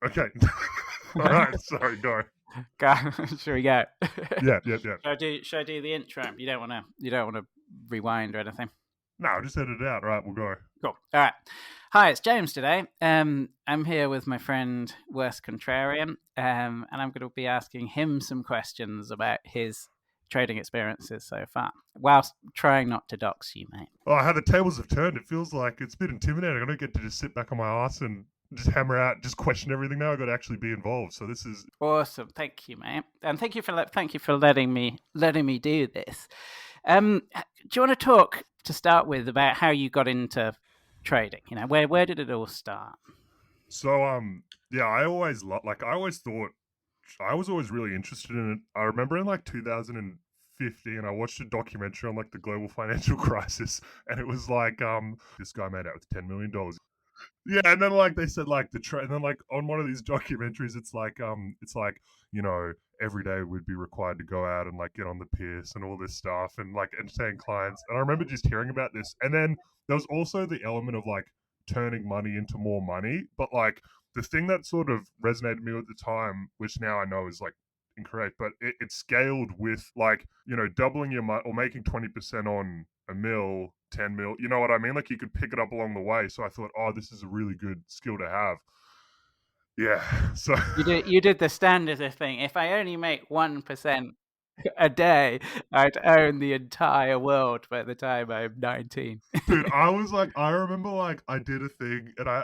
Okay. All right. Sorry. Go. Shall we go? Yeah. Should I do the intro? You don't want to rewind or anything. No, just edit it out. All right, we'll go. Cool. All right. Hi, it's James today. I'm here with my friend Worst Contrarian, and I'm going to be asking him some questions about his trading experiences so far, whilst trying not to dox you, mate. Oh, how the tables have turned. It feels like it's a bit intimidating. I don't get to just sit back on my ass and just hammer out, just question everything now. I've got to actually be involved. So this is awesome. Thank you, mate, and thank you for letting me do this. Do you want to talk to start with about how you got into trading? You know, where did it all start? So yeah, I always thought I was always really interested in it. I remember in like 2015, I watched a documentary on like the global financial crisis, and it was like this guy made out with $10 million. Yeah, and then like they said like and then like on one of these documentaries, it's like you know, every day we'd be required to go out and like get on the piss and all this stuff and like entertain clients. And I remember just hearing about this, and then there was also the element of like turning money into more money, but like the thing that sort of resonated with me at the time, which now I know is like incorrect, but it scaled with like, you know, doubling your money or making 20% on a mil, 10 mil, you know what I mean? Like you could pick it up along the way. So I thought, oh, this is a really good skill to have. Yeah. So you did the standard thing. If I only make 1% a day, I'd own the entire world by the time I'm 19. Dude, I remember like I did a thing and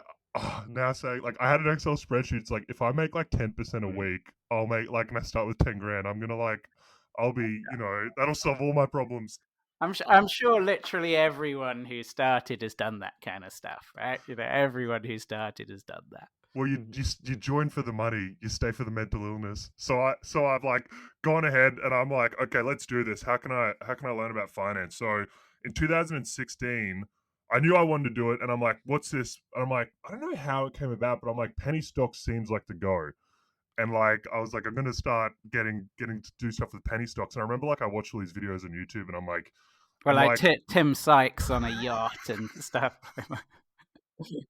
now saying like I had an Excel spreadsheet. It's like if I make like 10% a week, I'll make like, and I start with 10 grand, I'm gonna like, I'll be, you know, that'll solve all my problems. I'm sure literally everyone who started has done that kind of stuff, right? You know, everyone who started has done that. Well, you join for the money, you stay for the mental illness. So I've like gone ahead and I'm like, okay, let's do this. How can I learn about finance? So in 2016, I knew I wanted to do it, and I'm like, what's this? And I'm like, I don't know how it came about, but I'm like, penny stocks seems like the go. And like I was like, I'm gonna start getting to do stuff with penny stocks. And I remember like I watched all these videos on YouTube, and I'm like, Tim Sykes on a yacht and stuff.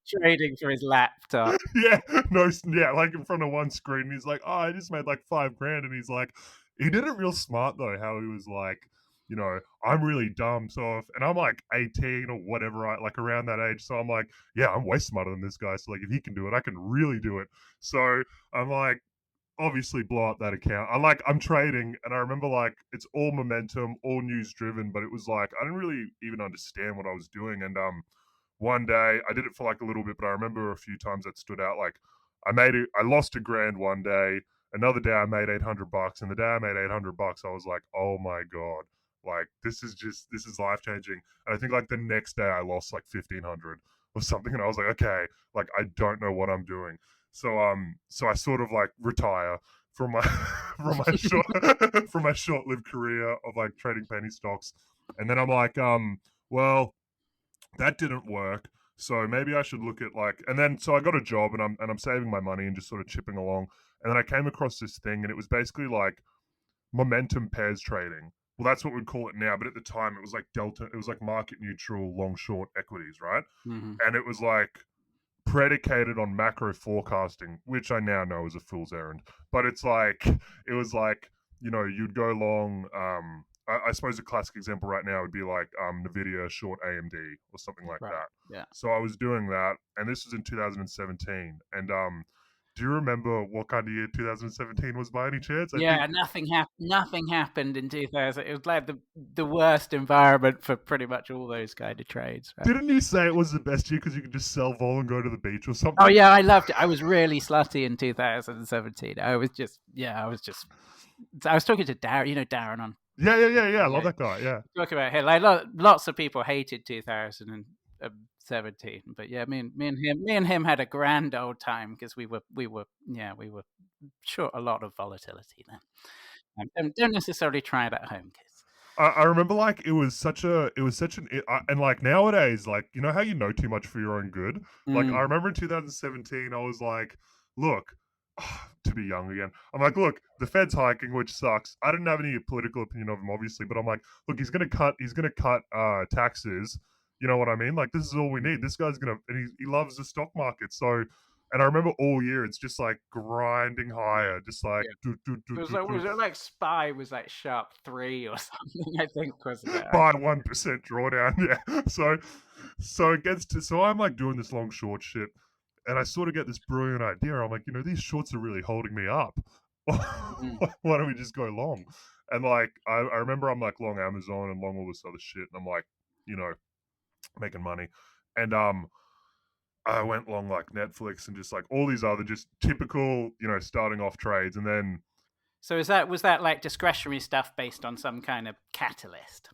Trading for his laptop. Yeah, like in front of one screen. And he's like, oh, I just made like $5,000. And he's like, he did it real smart though, how he was like, you know, I'm really dumb. And I'm like 18 or whatever, right? Like around that age. So I'm like, yeah, I'm way smarter than this guy. So like if he can do it, I can really do it. So I'm like, obviously blow up that account. I'm trading, and I remember like it's all momentum, all news driven, but it was like I didn't really even understand what I was doing. And one day I did it for like a little bit, but I remember a few times that stood out. Like I lost $1,000 one day. Another day I made $800, and the day I made $800, I was like, oh my god, like this is life changing. And I think like the next day I lost like 1,500 or something, and I was like, okay, like I don't know what I'm doing. So I sort of like retire from my from my short-lived career of like trading penny stocks, and then I'm like, well, that didn't work. So maybe I should look at like, and then so I got a job, and I'm saving my money and just sort of chipping along. And then I came across this thing, and it was basically like momentum pairs trading. Well, that's what we'd call it now, but at the time it was like delta. It was like market neutral long short equities, right? Mm-hmm. And it was like predicated on macro forecasting, which I now know is a fool's errand. But it was like, you know, you'd go long. I suppose a classic example right now would be like Nvidia short AMD or something like that. Yeah. So I was doing that, and this was in 2017. And do you remember what kind of year 2017 was by any chance? Nothing happened in 2000. It was like the worst environment for pretty much all those kind of trades. Right? Didn't you say it was the best year because you could just sell vol and go to the beach or something? Oh yeah, I loved it. I was really slutty in 2017. I was talking to Darren. You know Darren on. Yeah. I love that guy. Yeah. Talk about him. Like lots of people hated 2017, but yeah, me and him had a grand old time because we were short a lot of volatility then. Don't necessarily try it at home, kids. I remember like it was such an and like nowadays, like you know how you know too much for your own good. Like I remember in 2017, I was like, look. To be young again, I'm like, look, the Fed's hiking, which sucks. I didn't have any political opinion of him, obviously, but I'm like, look, he's gonna cut taxes. You know what I mean? Like, this is all we need. This guy's and he loves the stock market. So, And I remember all year it's just like grinding higher, just like Yeah. do do do It was do like, do was it like Spy was like sharp 3 or something? I think wasn't it? by 1% drawdown. Yeah. So it gets to so I'm like doing this long short shit, and I sort of get this brilliant idea. I'm like, these shorts are really holding me up. Mm. Why don't we just go long? And like I remember I'm like long Amazon and long all this other shit, and I'm like, you know, making money. And I went long like Netflix and just like all these other just typical, starting off trades. And then So was that like discretionary stuff based on some kind of catalyst?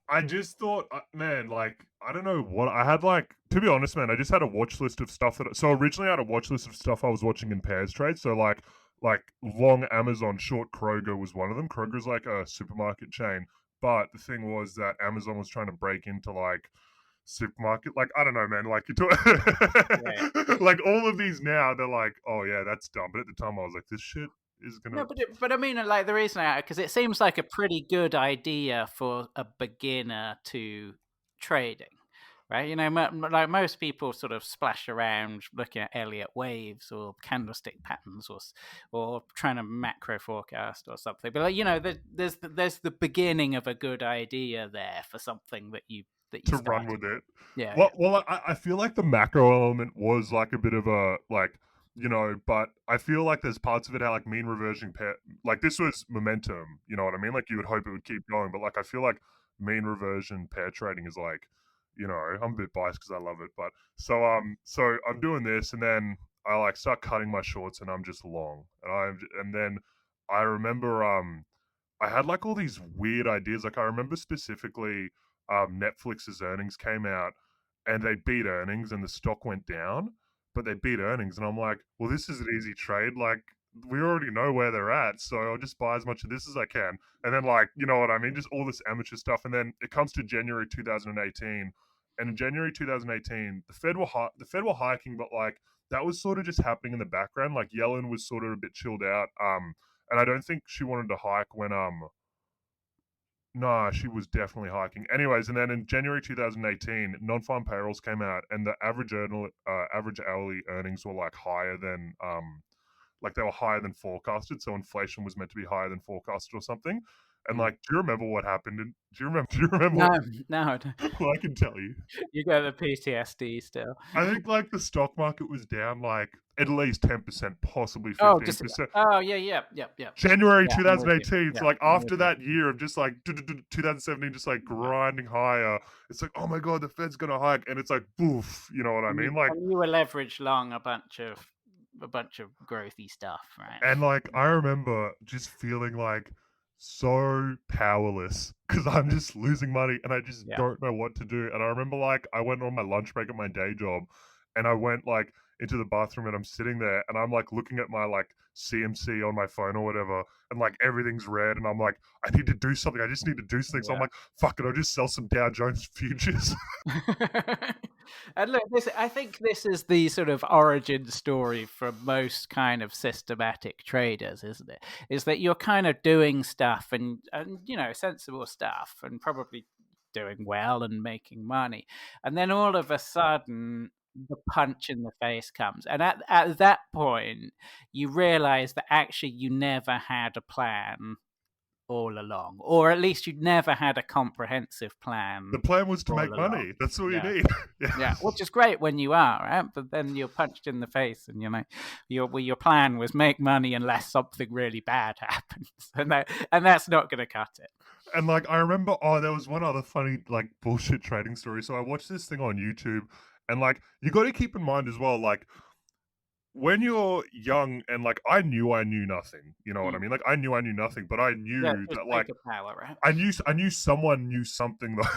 I just thought, man, like, I don't know what I had. Like, to be honest, man, I just had a watch list of stuff that. So originally, I had a watch list of stuff I was watching in pairs trade. So like long Amazon, short Kroger was one of them. Kroger's like a supermarket chain, but the thing was that Amazon was trying to break into like supermarket. Like, I don't know, man. Like, Yeah. like all of these now, they're like, oh yeah, that's dumb. But at the time, I was like, this shit is gonna. No, but I mean, like the reason because it seems like a pretty good idea for a beginner to trading, right? Like most people sort of splash around looking at Elliott waves or candlestick patterns or trying to macro forecast or something. But like there's the beginning of a good idea there for something that you To run started with it. with. Yeah, Well, I feel like the macro element was like a bit of a like, but I feel like there's parts of it how like mean reversion pair, like this was momentum, you know what I mean? Like you would hope it would keep going, but like I feel like mean reversion pair trading is like, I'm a bit biased because I love it, but so I'm doing this and then I like start cutting my shorts and I'm just long and then I remember I had like all these weird ideas. Like I remember specifically, Netflix's earnings came out and they beat earnings and the stock went down, but they beat earnings and I'm like, well, this is an easy trade. Like we already know where they're at, so I'll just buy as much of this as I can. And then like, you know what I mean? Just all this amateur stuff. And then it comes to January 2018, and in January 2018, the Fed were hiking, but like that was sort of just happening in the background. Like Yellen was sort of a bit chilled out. And I don't think she wanted to hike when nah, she was definitely hiking. Anyways, and then in January 2018, non-farm payrolls came out, and the average hourly earnings were like higher than like they were higher than forecasted. So inflation was meant to be higher than forecasted or something. And Mm. like, do you remember what happened? And do you remember? Do you remember? No, no, Well, I can tell you. you got the PTSD still. I think like the stock market was down like at least 10%, possibly Oh, 15%. oh yeah, yeah. January Yeah, I'm with you. 2018. Yeah, So like I'm with after you. that year of just like 2017, just like grinding higher, it's like, oh my god, the Fed's gonna hike, and it's like boof. You know what I mean? Like, And you were leveraged long a bunch of growthy stuff, right? and like I remember just feeling like so powerless because I'm just losing money and I just Yeah. don't know what to do. And I remember like I went on my lunch break at my day job and I went like into the bathroom and I'm sitting there and I'm like looking at my like CMC on my phone or whatever and like everything's red and I'm like, I need to do something. I just need to do something. So I'm Yeah. like, fuck it, I'll just sell some Dow Jones futures. And look, I think this is the sort of origin story for most kind of systematic traders, isn't it? Is that you're kind of doing stuff and sensible stuff and probably doing well and making money, and then all of a sudden the punch in the face comes, and at that point you realize that actually you never had a plan all along, or at least you'd never had a comprehensive plan The plan was to all make along. money. That's all you Yeah. need. Yeah, which is great when you are, right? But then you're punched in the face, and your plan was make money unless something really bad happens, and that's not going to cut it. And like I remember, there was one other funny like bullshit trading story. So I watched this thing on YouTube, and like you got to keep in mind as well, like when you're young and like I knew nothing. You know what I mean? Like I knew nothing, but I knew Yeah, just that like beta power, right? I knew someone knew something that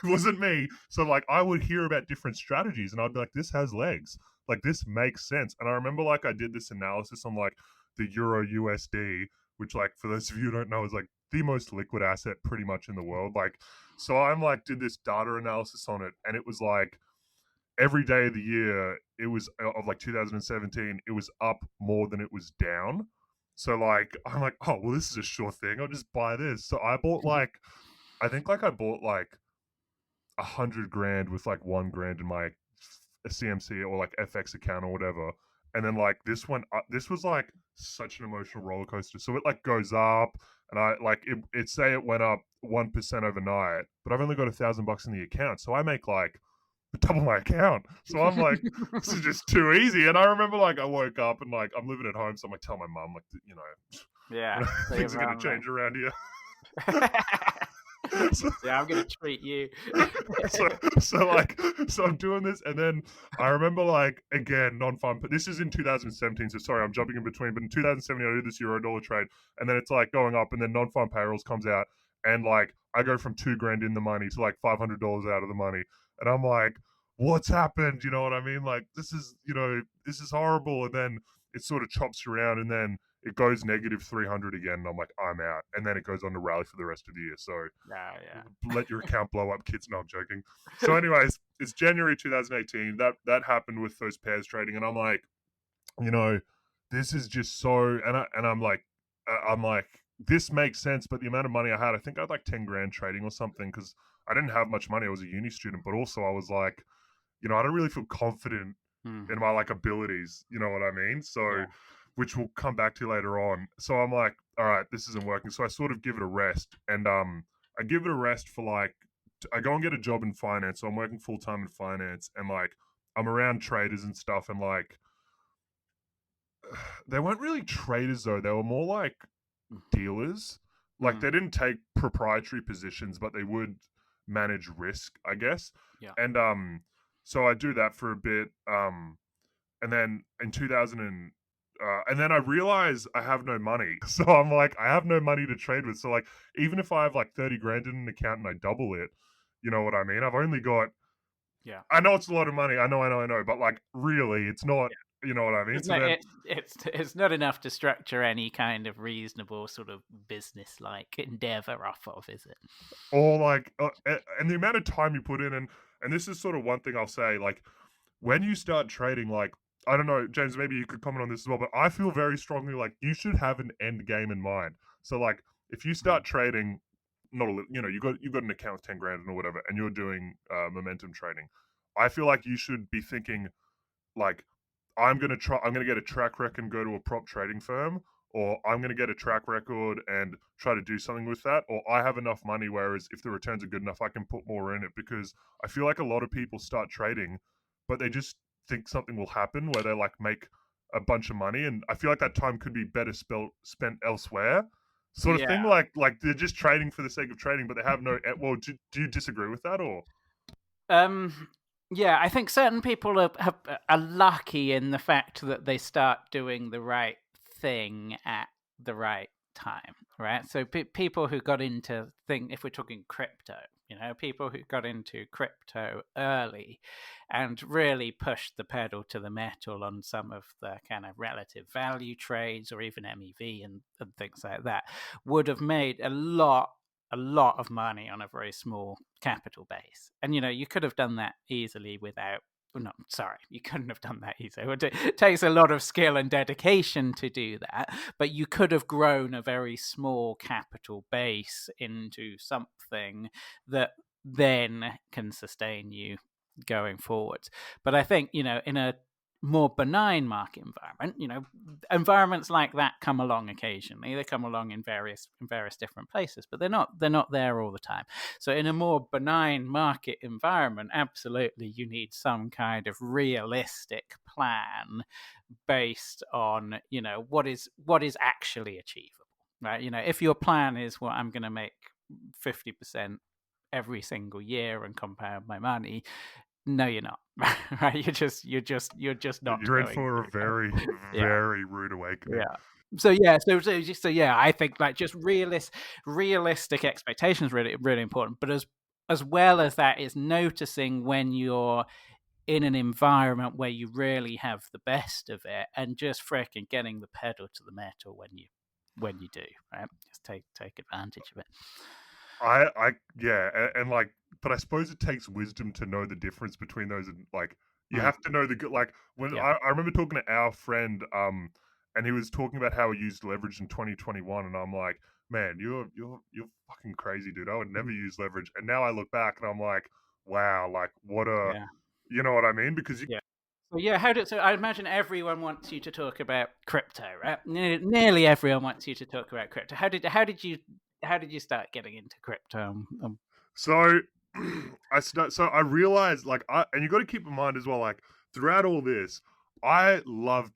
it wasn't me. So like I would hear about different strategies, and I'd be like, this has legs. Like this makes sense. And I remember like I did this analysis on like the Euro USD, which like for those of you who don't know is like the most liquid asset pretty much in the world. Like so I'm like did this data analysis on it, and it was like every day of the year it was of like 2017 it was up more than it was down. So like I'm like, oh well, this is a sure thing, I'll just buy this. So I bought like I think like I bought like 100 grand with like 1 grand in my a CMC or like FX account or whatever. And then like this one, this was like such an emotional roller coaster. So it like goes up, and I like it say it went up 1% overnight, but I've only got $1,000 in the account, so I make like double my account. So I'm like, this is just too easy. And I remember like I woke up and like I'm living at home, so I'm like tell my mum like Yeah. So things are gonna change around here. So, yeah, I'm gonna treat you. so I'm doing this, and then I remember like again non-fun, but this is in 2017. So sorry, I'm jumping in between. But in 2017, I do this euro-dollar trade, and then it's like going up, and then non-farm payrolls comes out, and like I go from $2,000 in the money to like $500 out of the money, and I'm like, what's happened? You know what I mean? Like this is this is horrible, and then it sort of chops around, and then it goes negative 300 again, and I'm like, I'm out. And then it goes on to rally for the rest of the year. So let your account blow up, kids. No, I'm joking. So, anyways, it's January 2018. That happened with those pairs trading, and I'm like, this is just so. I'm like, this makes sense, but the amount of money I had, I think I had like 10 grand trading or something because I didn't have much money. I was a uni student, but also I was like, I don't really feel confident in my like abilities. You know what I mean? So, which we'll come back to later on. So I'm like, all right, this isn't working. So I sort of give it a rest, and I give it a rest for like, I go and get a job in finance. So I'm working full time in finance, and like I'm around traders and stuff, and like they weren't really traders though. They were more like dealers. Like they didn't take proprietary positions, but they would manage risk, I guess. Yeah. And so I do that for a bit. And then in 2000 and then I realize I have no money. So I'm like, I have no money to trade with. So like, even if I have like 30 grand in an account and I double it, you know what I mean? I've only got, I know it's a lot of money. I know. But like, really, it's not, you know what I mean? It's not enough to structure any kind of reasonable sort of business-like endeavor off of, is it? Or like, and the amount of time you put in, and this is sort of one thing I'll say, like, when you start trading, like, I don't know, James, maybe you could comment on this as well, but I feel very strongly like you should have an end game in mind. So like, if you start trading, you got an account with 10 grand or whatever, and you're doing momentum trading, I feel like you should be thinking like, I'm gonna get a track record and go to a prop trading firm, or I'm gonna get a track record and try to do something with that, or I have enough money. Whereas if the returns are good enough, I can put more in it, because I feel like a lot of people start trading, but they just think something will happen where they like make a bunch of money, and I feel like that time could be better spent elsewhere, sort of thing. Like they're just trading for the sake of trading, but they have no. Well, do you disagree with that, or? Yeah, I think certain people are lucky in the fact that they start doing the right thing at the right time, right? So people who got into if we're talking crypto, people who got into crypto early and really pushed the pedal to the metal on some of the kind of relative value trades or even MEV and things like that would have made a lot of money on a very small capital base. And, you could have done that easily without, you couldn't have done that easily. It takes a lot of skill and dedication to do that, but you could have grown a very small capital base into something that then can sustain you going forwards. But I think, in a more benign market environment, environments like that come along occasionally. They come along in various different places, but they're not there all the time. So in a more benign market environment, absolutely you need some kind of realistic plan based on, what is actually achievable, right? If your plan is, well, I'm going to make 50% every single year and compound my money, no, you're not. Right? You're just not. You're in for a very, very rude awakening. Yeah. So I think like just realistic expectations really really important. But as well as that is noticing when you're in an environment where you really have the best of it, and just freaking getting the pedal to the metal when you do, right? Just take advantage of it. And like, but I suppose it takes wisdom to know the difference between those, and like you have to know the good. Like when I remember talking to our friend, and he was talking about how he used leverage in 2021, and I'm like, man, you're fucking crazy, dude. I would never use leverage. And now I look back and I'm like, wow, like what a You know what I mean? Because you, Yeah. So yeah, so I imagine everyone wants you to talk about crypto, right? Nearly everyone wants you to talk about crypto. How did you start getting into crypto? so so I realized like and you got to keep in mind as well, like throughout all this, I love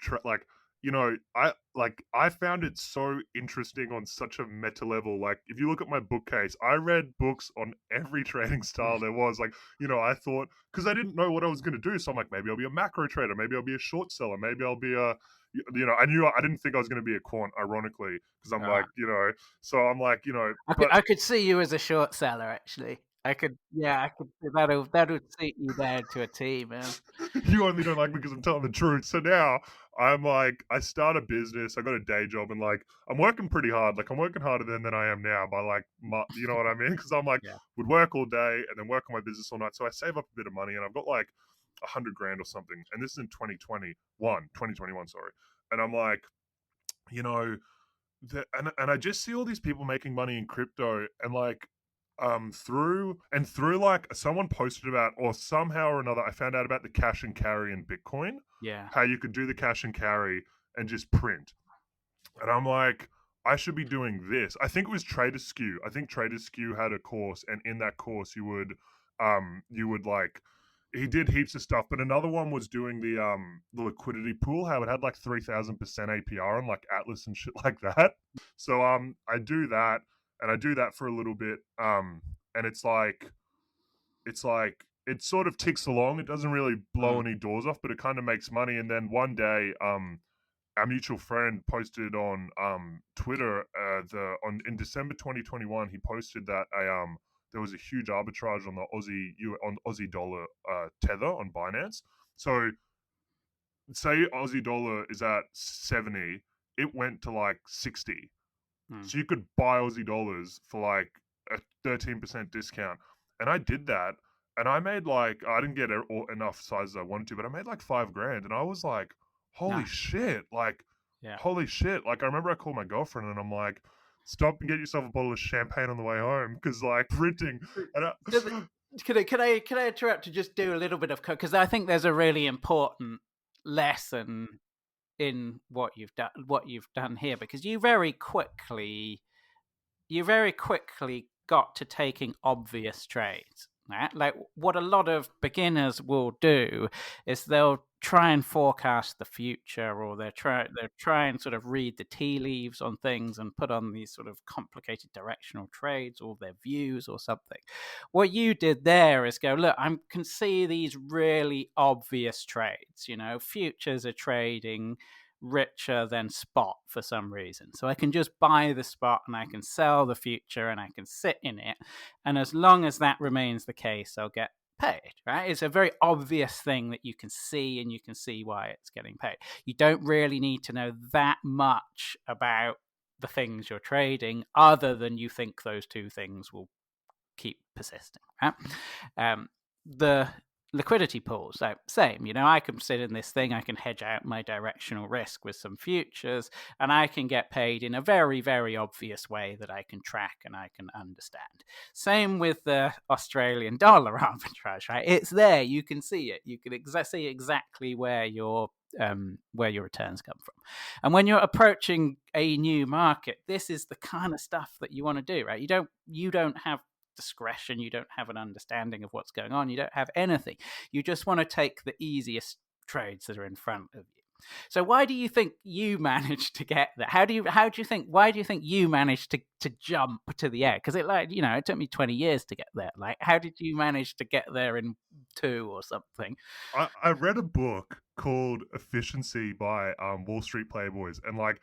like I found it so interesting on such a meta level. Like if you look at my bookcase, I read books on every trading style there was. Like I thought, because I didn't know what I was going to do, so I'm like, maybe I'll be a macro trader, maybe I'll be a short seller, maybe I'll be a I didn't think I was going to be a quant, ironically, because I'm Ah. like so I'm like but I could see you as a short seller, actually. I could. That'll suit you down to a T, man. you only don't like me because I'm telling the truth. So now I'm like, I start a business. I got a day job, and like, I'm working pretty hard. Like, I'm working harder than I am now by like, you know what I mean? Because I'm like, Yeah. would work all day and then work on my business all night. So I save up a bit of money, and I've got like 100 grand or something. And this is in 2021, sorry. And I'm like, you know, and I just see all these people making money in crypto, and like through like someone posted about, or somehow or another I found out about the cash and carry in Bitcoin, Yeah. how you could do the cash and carry and just print. And I'm like, I should be doing this. I think it was Trader Skew. I think Trader Skew had a course, and in that course you would like, he did heaps of stuff, but another one was doing the liquidity pool, how it had like 3,000% APR on like Atlas and shit like that. So I do that, and I do that for a little bit. And it's like it sort of ticks along. It doesn't really blow Mm. any doors off, but it kind of makes money. And then one day, our mutual friend posted on Twitter, the on in December 2021, he posted that there was a huge arbitrage on the Aussie dollar tether on Binance. So say Aussie dollar is at 70, it went to like 60. Mm. So you could buy Aussie dollars for like a 13% discount. And I did that. And I made like, I didn't get enough sizes I wanted to, but I made like 5 grand. And I was like, holy Nice. shit. Like, Yeah. holy shit. Like, I remember I called my girlfriend and I'm like, stop and get yourself a bottle of champagne on the way home. Because like printing. And So can I interrupt to just do a little bit of because I think there's a really important lesson in what you've done here, because you very quickly got to taking obvious trades. Right? Like what a lot of beginners will do is they'll try and forecast the future, or they'll try and sort of read the tea leaves on things and put on these sort of complicated directional trades or their views or something. What you did there is go, look, I can see these really obvious trades. Futures are trading richer than spot for some reason. So I can just buy the spot and I can sell the future and I can sit in it. And as long as that remains the case, I'll get paid, right? It's a very obvious thing that you can see, and you can see why it's getting paid. You don't really need to know that much about the things you're trading, other than you think those two things will keep persisting, right? The liquidity pools, so same. I can sit in this thing, I can hedge out my directional risk with some futures, and I can get paid in a very, very obvious way that I can track and I can understand. Same with the Australian dollar arbitrage, right? It's there, you can see it, you can see exactly where your returns come from. And when you're approaching a new market, this is the kind of stuff that you want to do, right? You don't have discretion, you don't have an understanding of what's going on, you don't have anything. You just want to take the easiest trades that are in front of you. So why do you think you managed to get that? Why do you think you managed to jump to the air? Because it took me 20 years to get there. Like, how did you manage to get there in 2 or something? I read a book called Efficiency by Wall Street Playboys, and like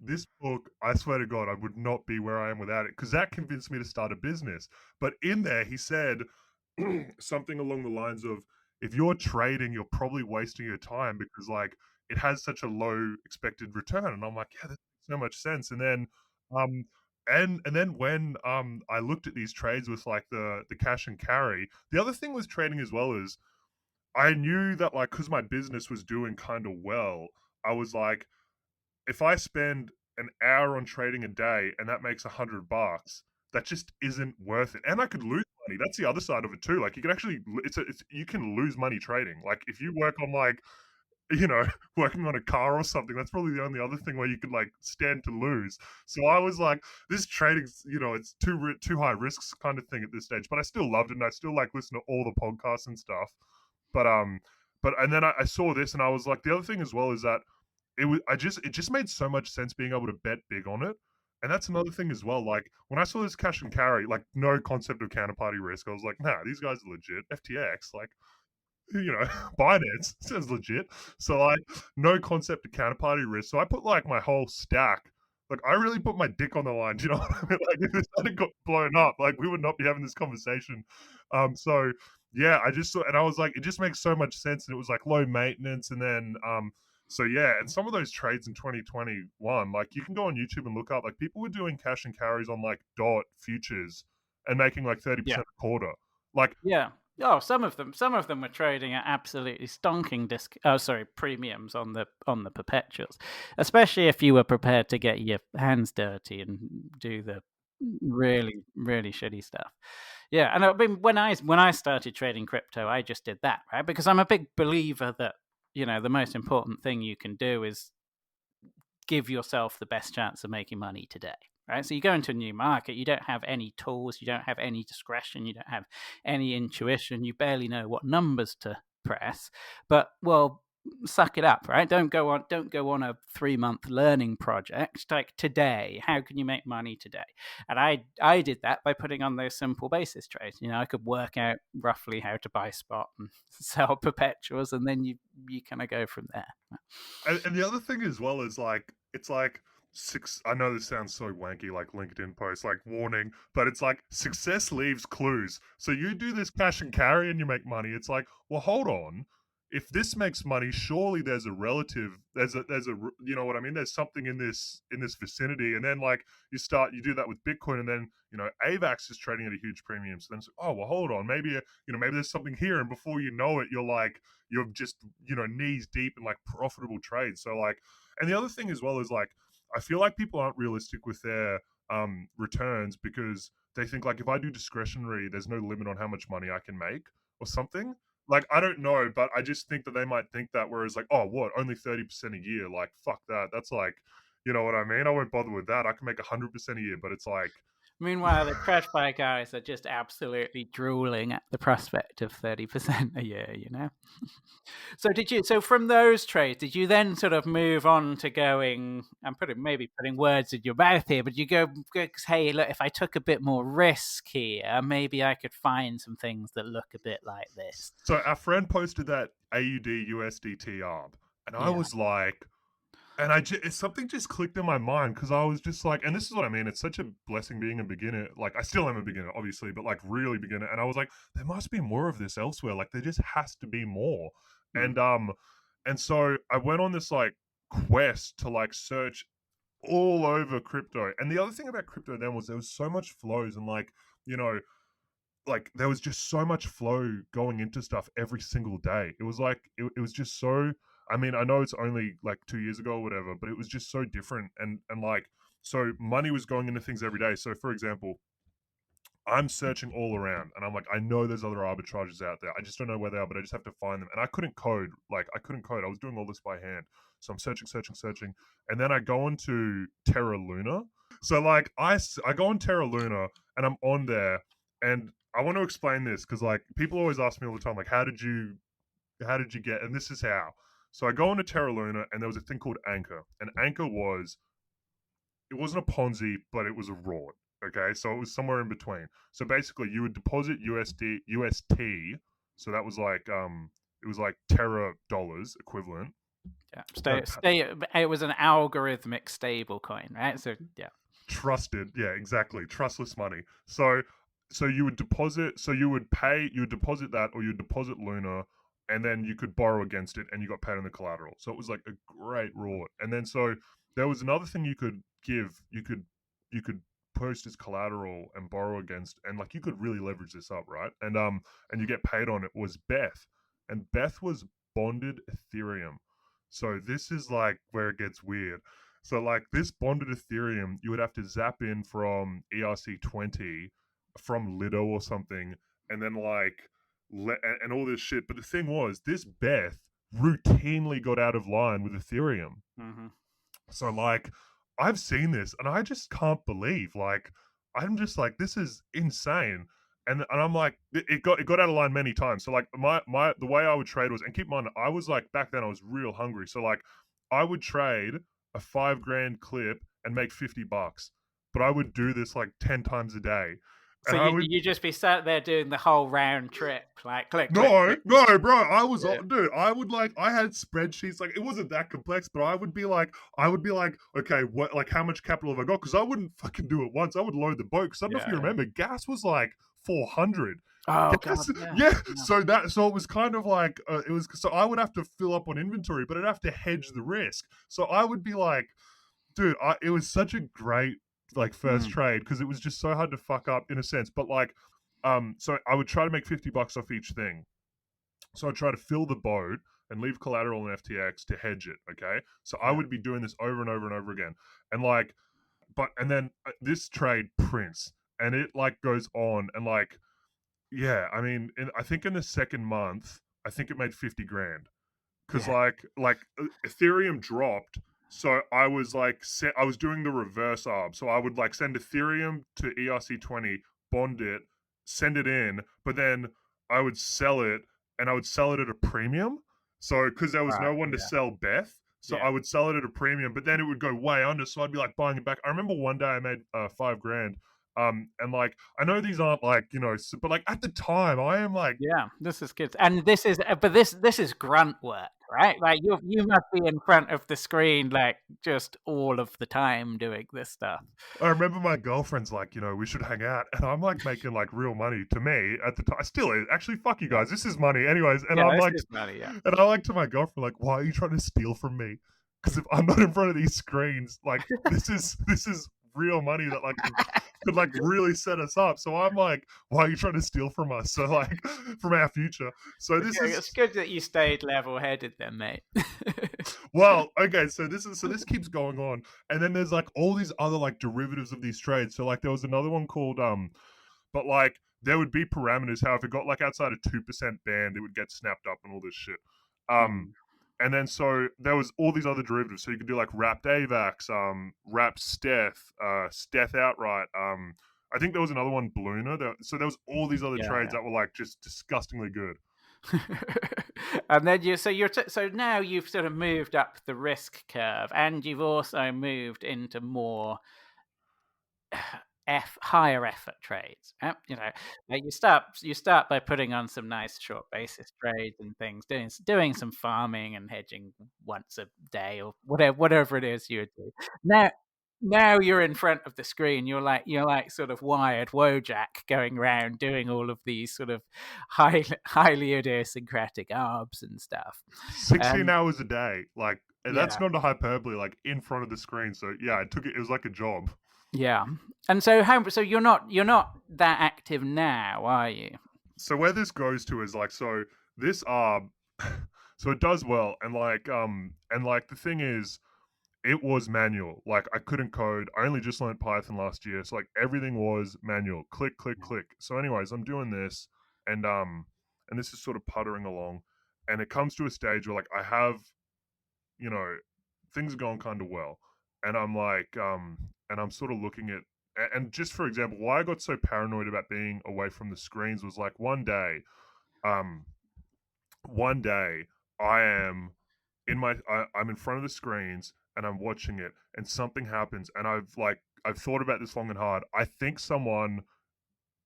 this book, I swear to God, I would not be where I am without it, because that convinced me to start a business. But in there, he said something along the lines of, if you're trading, you're probably wasting your time, because like it has such a low expected return. And I'm like, yeah, that makes so much sense. And then um and then when I looked at these trades with like the cash and carry, the other thing with trading as well is I knew that like, because my business was doing kind of well, I was like, if I spend an hour on trading a day and that makes $100, that just isn't worth it. And I could lose money. That's the other side of it too. Like you can actually, you can lose money trading. Like if you work on like, you know, working on a car or something, that's probably the only other thing where you could like stand to lose. So I was like, this trading's, it's too high risks kind of thing at this stage. But I still loved it, and I still like listen to all the podcasts and stuff. But and then I saw this, and I was like, the other thing as well is that it just made so much sense being able to bet big on it. And that's another thing as well. Like when I saw this cash and carry, like no concept of counterparty risk, I was like, nah, these guys are legit. FTX, like Binance sounds legit. So like no concept of counterparty risk. So I put like my whole stack. Like I really put my dick on the line. Do you know what I mean? Like if this hadn't got blown up, like we would not be having this conversation. So yeah, I just saw, and I was like, it just makes so much sense. And it was like low maintenance, and then so yeah, and some of those trades in 2021, like you can go on YouTube and look up, like people were doing cash and carries on like dot futures and making like 30% Yeah. a quarter. Like Yeah. Oh, some of them were trading at absolutely stonking premiums on the perpetuals, especially if you were prepared to get your hands dirty and do the really really shitty stuff. Yeah, and I mean when I started trading crypto, I just did that, right? Because I'm a big believer that the most important thing you can do is give yourself the best chance of making money today. Right, so you go into a new market, you don't have any tools, you don't have any discretion, you don't have any intuition, you barely know what numbers to press. But well, suck it up, right? Don't go on a 3-month learning project. Like today, how can you make money today? And I did that by putting on those simple basis trades. I could work out roughly how to buy spot and sell perpetuals, and then you kind of go from there. and the other thing as well is like it's like I know this sounds so wanky, like LinkedIn post, like warning, but it's like success leaves clues. So you do this cash and carry and you make money. It's like, well, hold on. If this makes money, surely there's a relative, there's a, you know what I mean? There's something in this vicinity. And then like you do that with Bitcoin, and then AVAX is trading at a huge premium. So then it's like, oh well, hold on, maybe maybe there's something here, and before you know it, you're just knees deep in like profitable trades. So like, and the other thing as well is like, I feel like people aren't realistic with their returns, because they think like if I do discretionary, there's no limit on how much money I can make or something. Like I don't know, but I just think that they might think that. Whereas like, oh, what? Only 30% a year? Like fuck that. That's like, you know what I mean? I won't bother with that. I can make 100% a year, but it's like. Meanwhile, the crash buy guys are just absolutely drooling at the prospect of 30% a year, So from those trades, did you then sort of move on to going, I'm maybe putting words in your mouth here, but you go, hey, look, if I took a bit more risk here, maybe I could find some things that look a bit like this. So our friend posted that AUD USDT arb, and I was like, and something just clicked in my mind, because I was just like, and this is what I mean, it's such a blessing being a beginner. Like I still am a beginner, obviously, but like really beginner. And I was like, there must be more of this elsewhere. Like there just has to be more. And so I went on this like quest to like search all over crypto. And the other thing about crypto then was there was so much flows, and like, like there was just so much flow going into stuff every single day. It was like it was just so, I mean, I know it's only like 2 years ago or whatever, but it was just so different. And like, so money was going into things every day. So for example, I'm searching all around, and I'm like, I know there's other arbitrages out there. I just don't know where they are, but I just have to find them. And I couldn't code. Like I couldn't code. I was doing all this by hand. So I'm searching, and then I go into Terra Luna. So like I go on Terra Luna, and I'm on there, and I want to explain this, because like people always ask me all the time, like, how did you get? And this is how. So I go into Terra Luna, and there was a thing called Anchor, and Anchor was, it wasn't a Ponzi, but it was a fraud. Okay, so it was somewhere in between. So basically, you would deposit UST. So that was like it was like Terra dollars equivalent. Yeah, it was an algorithmic stable coin, right? So yeah, trusted. Yeah, exactly. Trustless money. So you would deposit. So you would deposit that, or you would deposit Luna, and then you could borrow against it, and you got paid on the collateral. So it was like a great reward. And then so there was another thing you could give. You could post as collateral and borrow against, and like you could really leverage this up, right? And you get paid on it, was Beth. And Beth was bonded Ethereum. So this is like where it gets weird. So like this bonded Ethereum, you would have to zap in from ERC20 from Lido or something, and then like and all this shit. But the thing was, this Beth routinely got out of line with Ethereum. Mm-hmm. So like I've seen this and I just can't believe like I'm just like this is insane. And I'm like it got out of line many times. So like my the way I would trade was, and keep in mind I was like back then I was real hungry. So like I would trade a 5 grand clip and make $50. But I would do this like 10 times a day. So And I would you just be sat there doing the whole round trip, like click, click, no, click. no, bro. I was, Yeah. dude. I would like, I had spreadsheets. Like, it wasn't that complex, but I would be like, okay, what, like, how much capital have I got? Because I wouldn't fucking do it once. I would load the boat. Because I don't know if you Yeah. remember, gas was like 400. Oh Gas, god, yeah. yeah. So it was kind of like, it was. So I would have to fill up on inventory, but I'd have to hedge the risk. So I would be like, dude, it was such a great like first trade because it was just so hard to fuck up in a sense. But like, so I would try to make $50 off each thing. So I'd try to fill the boat and leave collateral in FTX to hedge it. Okay, so I Yeah. would be doing this over and over and over again, and like, and then this trade prints, and it like goes on, and like, yeah, I mean, I think in the second month, I think it made 50 grand because Yeah. like Ethereum dropped. So I was like, I was doing the reverse arb. So I would like send Ethereum to ERC20, bond it, send it in, but then I would sell it, and I would sell it at a premium. So because there was Right. no one to Yeah. sell Beth, so Yeah. I would sell it at a premium, but then it would go way under. So I'd be like buying it back. I remember one day I made 5 grand. And like I know these aren't like but like at the time I am like Yeah, this is good, and this is, but this is grunt work, right? Like you must be in front of the screen like just all of the time doing this stuff. I remember my girlfriend's like, we should hang out, and I'm like making like real money to me at the time. Still is actually. Fuck you guys, this is money, anyways. And Yeah, I'm this like, is money. Yeah, and I like to my girlfriend like, why are you trying to steal from me? Because if I'm not in front of these screens, like this is real money that like could like really set us up. So I'm like, why are you trying to steal from us? So like from our future. So this okay, is it's good that you stayed level-headed, then, mate. well, okay, so this keeps going on, and then there's like all these other like derivatives of these trades. So like there was another one called but like there would be parameters how if it got like outside a 2% band, it would get snapped up and all this shit. Mm. And then so there was all these other derivatives. So you could do like wrapped AVAX, wrapped Steth, Steth outright. I think there was another one, Bluna. So there was all these other trades that were like just disgustingly good. And then so now you've sort of moved up the risk curve, and you've also moved into more higher effort trades. Like you start by putting on some nice short basis trades and things, doing some farming and hedging once a day or whatever it is you would do. Now you're in front of the screen. You're like sort of Wired Wojak going around doing all of these sort of highly idiosyncratic arbs and stuff. 16 hours a day, like, and that's Yeah. not a hyperbole, like in front of the screen. So yeah, I took it. It was like a job. Yeah. And so so you're not that active now, are you? So where this goes to is like, so this so it does well, and like the thing is, it was manual. Like I couldn't code. I only just learned Python last year, so like everything was manual. Click, click, click. So anyways, I'm doing this, and this is sort of puttering along, and it comes to a stage where like I have, things are going kind of well, and I'm like, and I'm sort of looking at, and just for example, why I got so paranoid about being away from the screens was like um, one day I am I'm in front of the screens and I'm watching it, and something happens, and I've thought about this long and hard. I think someone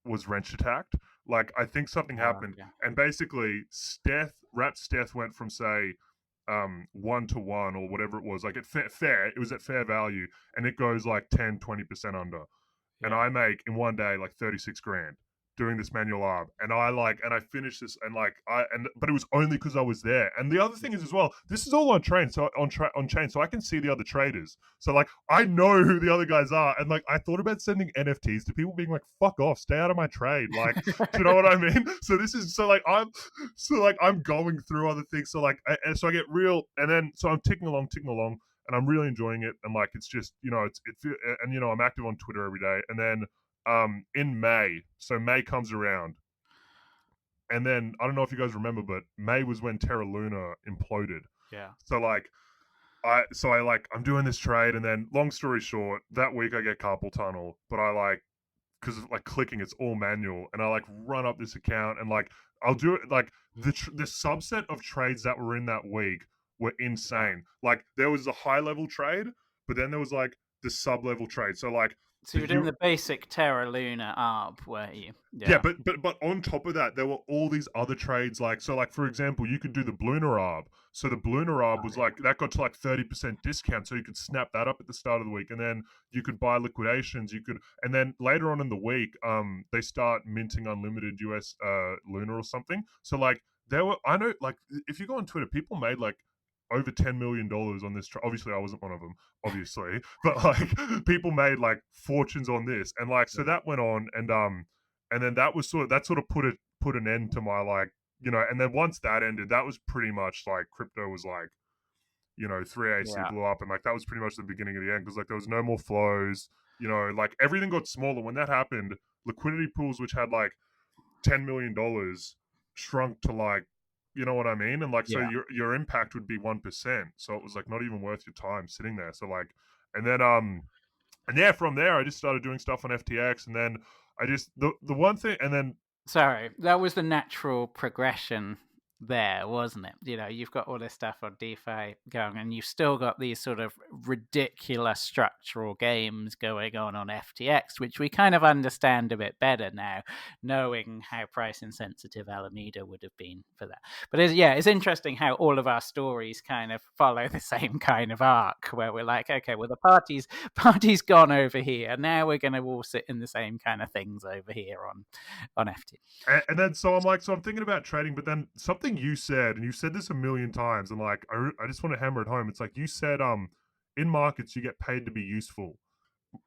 was wrench attacked. Like I think something happened, Yeah. and basically Steth went from say 1 to 1 or whatever it was, like at fair, it was at fair value, and it goes like 10-20% under, and I make in one day like 36 grand doing this manual arb, and I finished this, and but it was only because I was there. And the other thing is as well, this is all on chain, so on chain, so I can see the other traders, so like I know who the other guys are, and like I thought about sending NFTs to people, being like, fuck off, stay out of my trade, like do you know what I mean? So this is I'm going through other things, so like so I get real, and then so I'm ticking along, and I'm really enjoying it, and like it's just and I'm active on Twitter every day, and then in May. So May comes around, and then I don't know if you guys remember, but May was when Terra Luna imploded. Yeah. So like I'm doing this trade, and then long story short, that week I get carpal tunnel, but I like because of like clicking, it's all manual, and I like run up this account and like I'll do it like the subset of trades that were in that week were Yeah. insane. Like there was a high level trade, but then there was like the sub level trade. So like So the you're doing U the basic Terra Luna ARB, were you? yeah, Yeah. but on top of that, there were all these other trades. Like so, like for example, you could do the Blunar Arb. So the Blunar Arb Oh, was yeah. like that got to like 30% discount, so you could snap that up at the start of the week, and then you could buy liquidations. You could, and then later on in the week, they start minting unlimited US Lunar or something. So like there were, I know, like if you go on Twitter, people made like over $10 million on this. Obviously, I wasn't one of them, obviously, but like people made like fortunes on this, and like so Yeah. that went on, and then that sort of put an end to my like and then once that ended, that was pretty much like crypto was like 3AC Yeah. blew up, and like that was pretty much the beginning of the end because like there was no more flows, like everything got smaller when that happened. Liquidity pools which had like $10 million shrunk to like what I mean, and like so Yeah. your impact would be 1%, so it was like not even worth your time sitting there. So like and then and yeah, from there I just started doing stuff on FTX, and then I just the one thing, and then Sorry, that was the natural progression there, wasn't it? You've got all this stuff on DeFi going, and you've still got these sort of ridiculous structural games going on FTX, which we kind of understand a bit better now, knowing how price insensitive Alameda would have been for that. But it's interesting how all of our stories kind of follow the same kind of arc, where we're like, okay, well, the party's gone over here. Now we're going to all sit in the same kind of things over here on FTX. and then so I'm like, so I'm thinking about trading, but then something you said, and you said this a million times, and like I just want to hammer it home. It's like you said, in markets you get paid to be useful.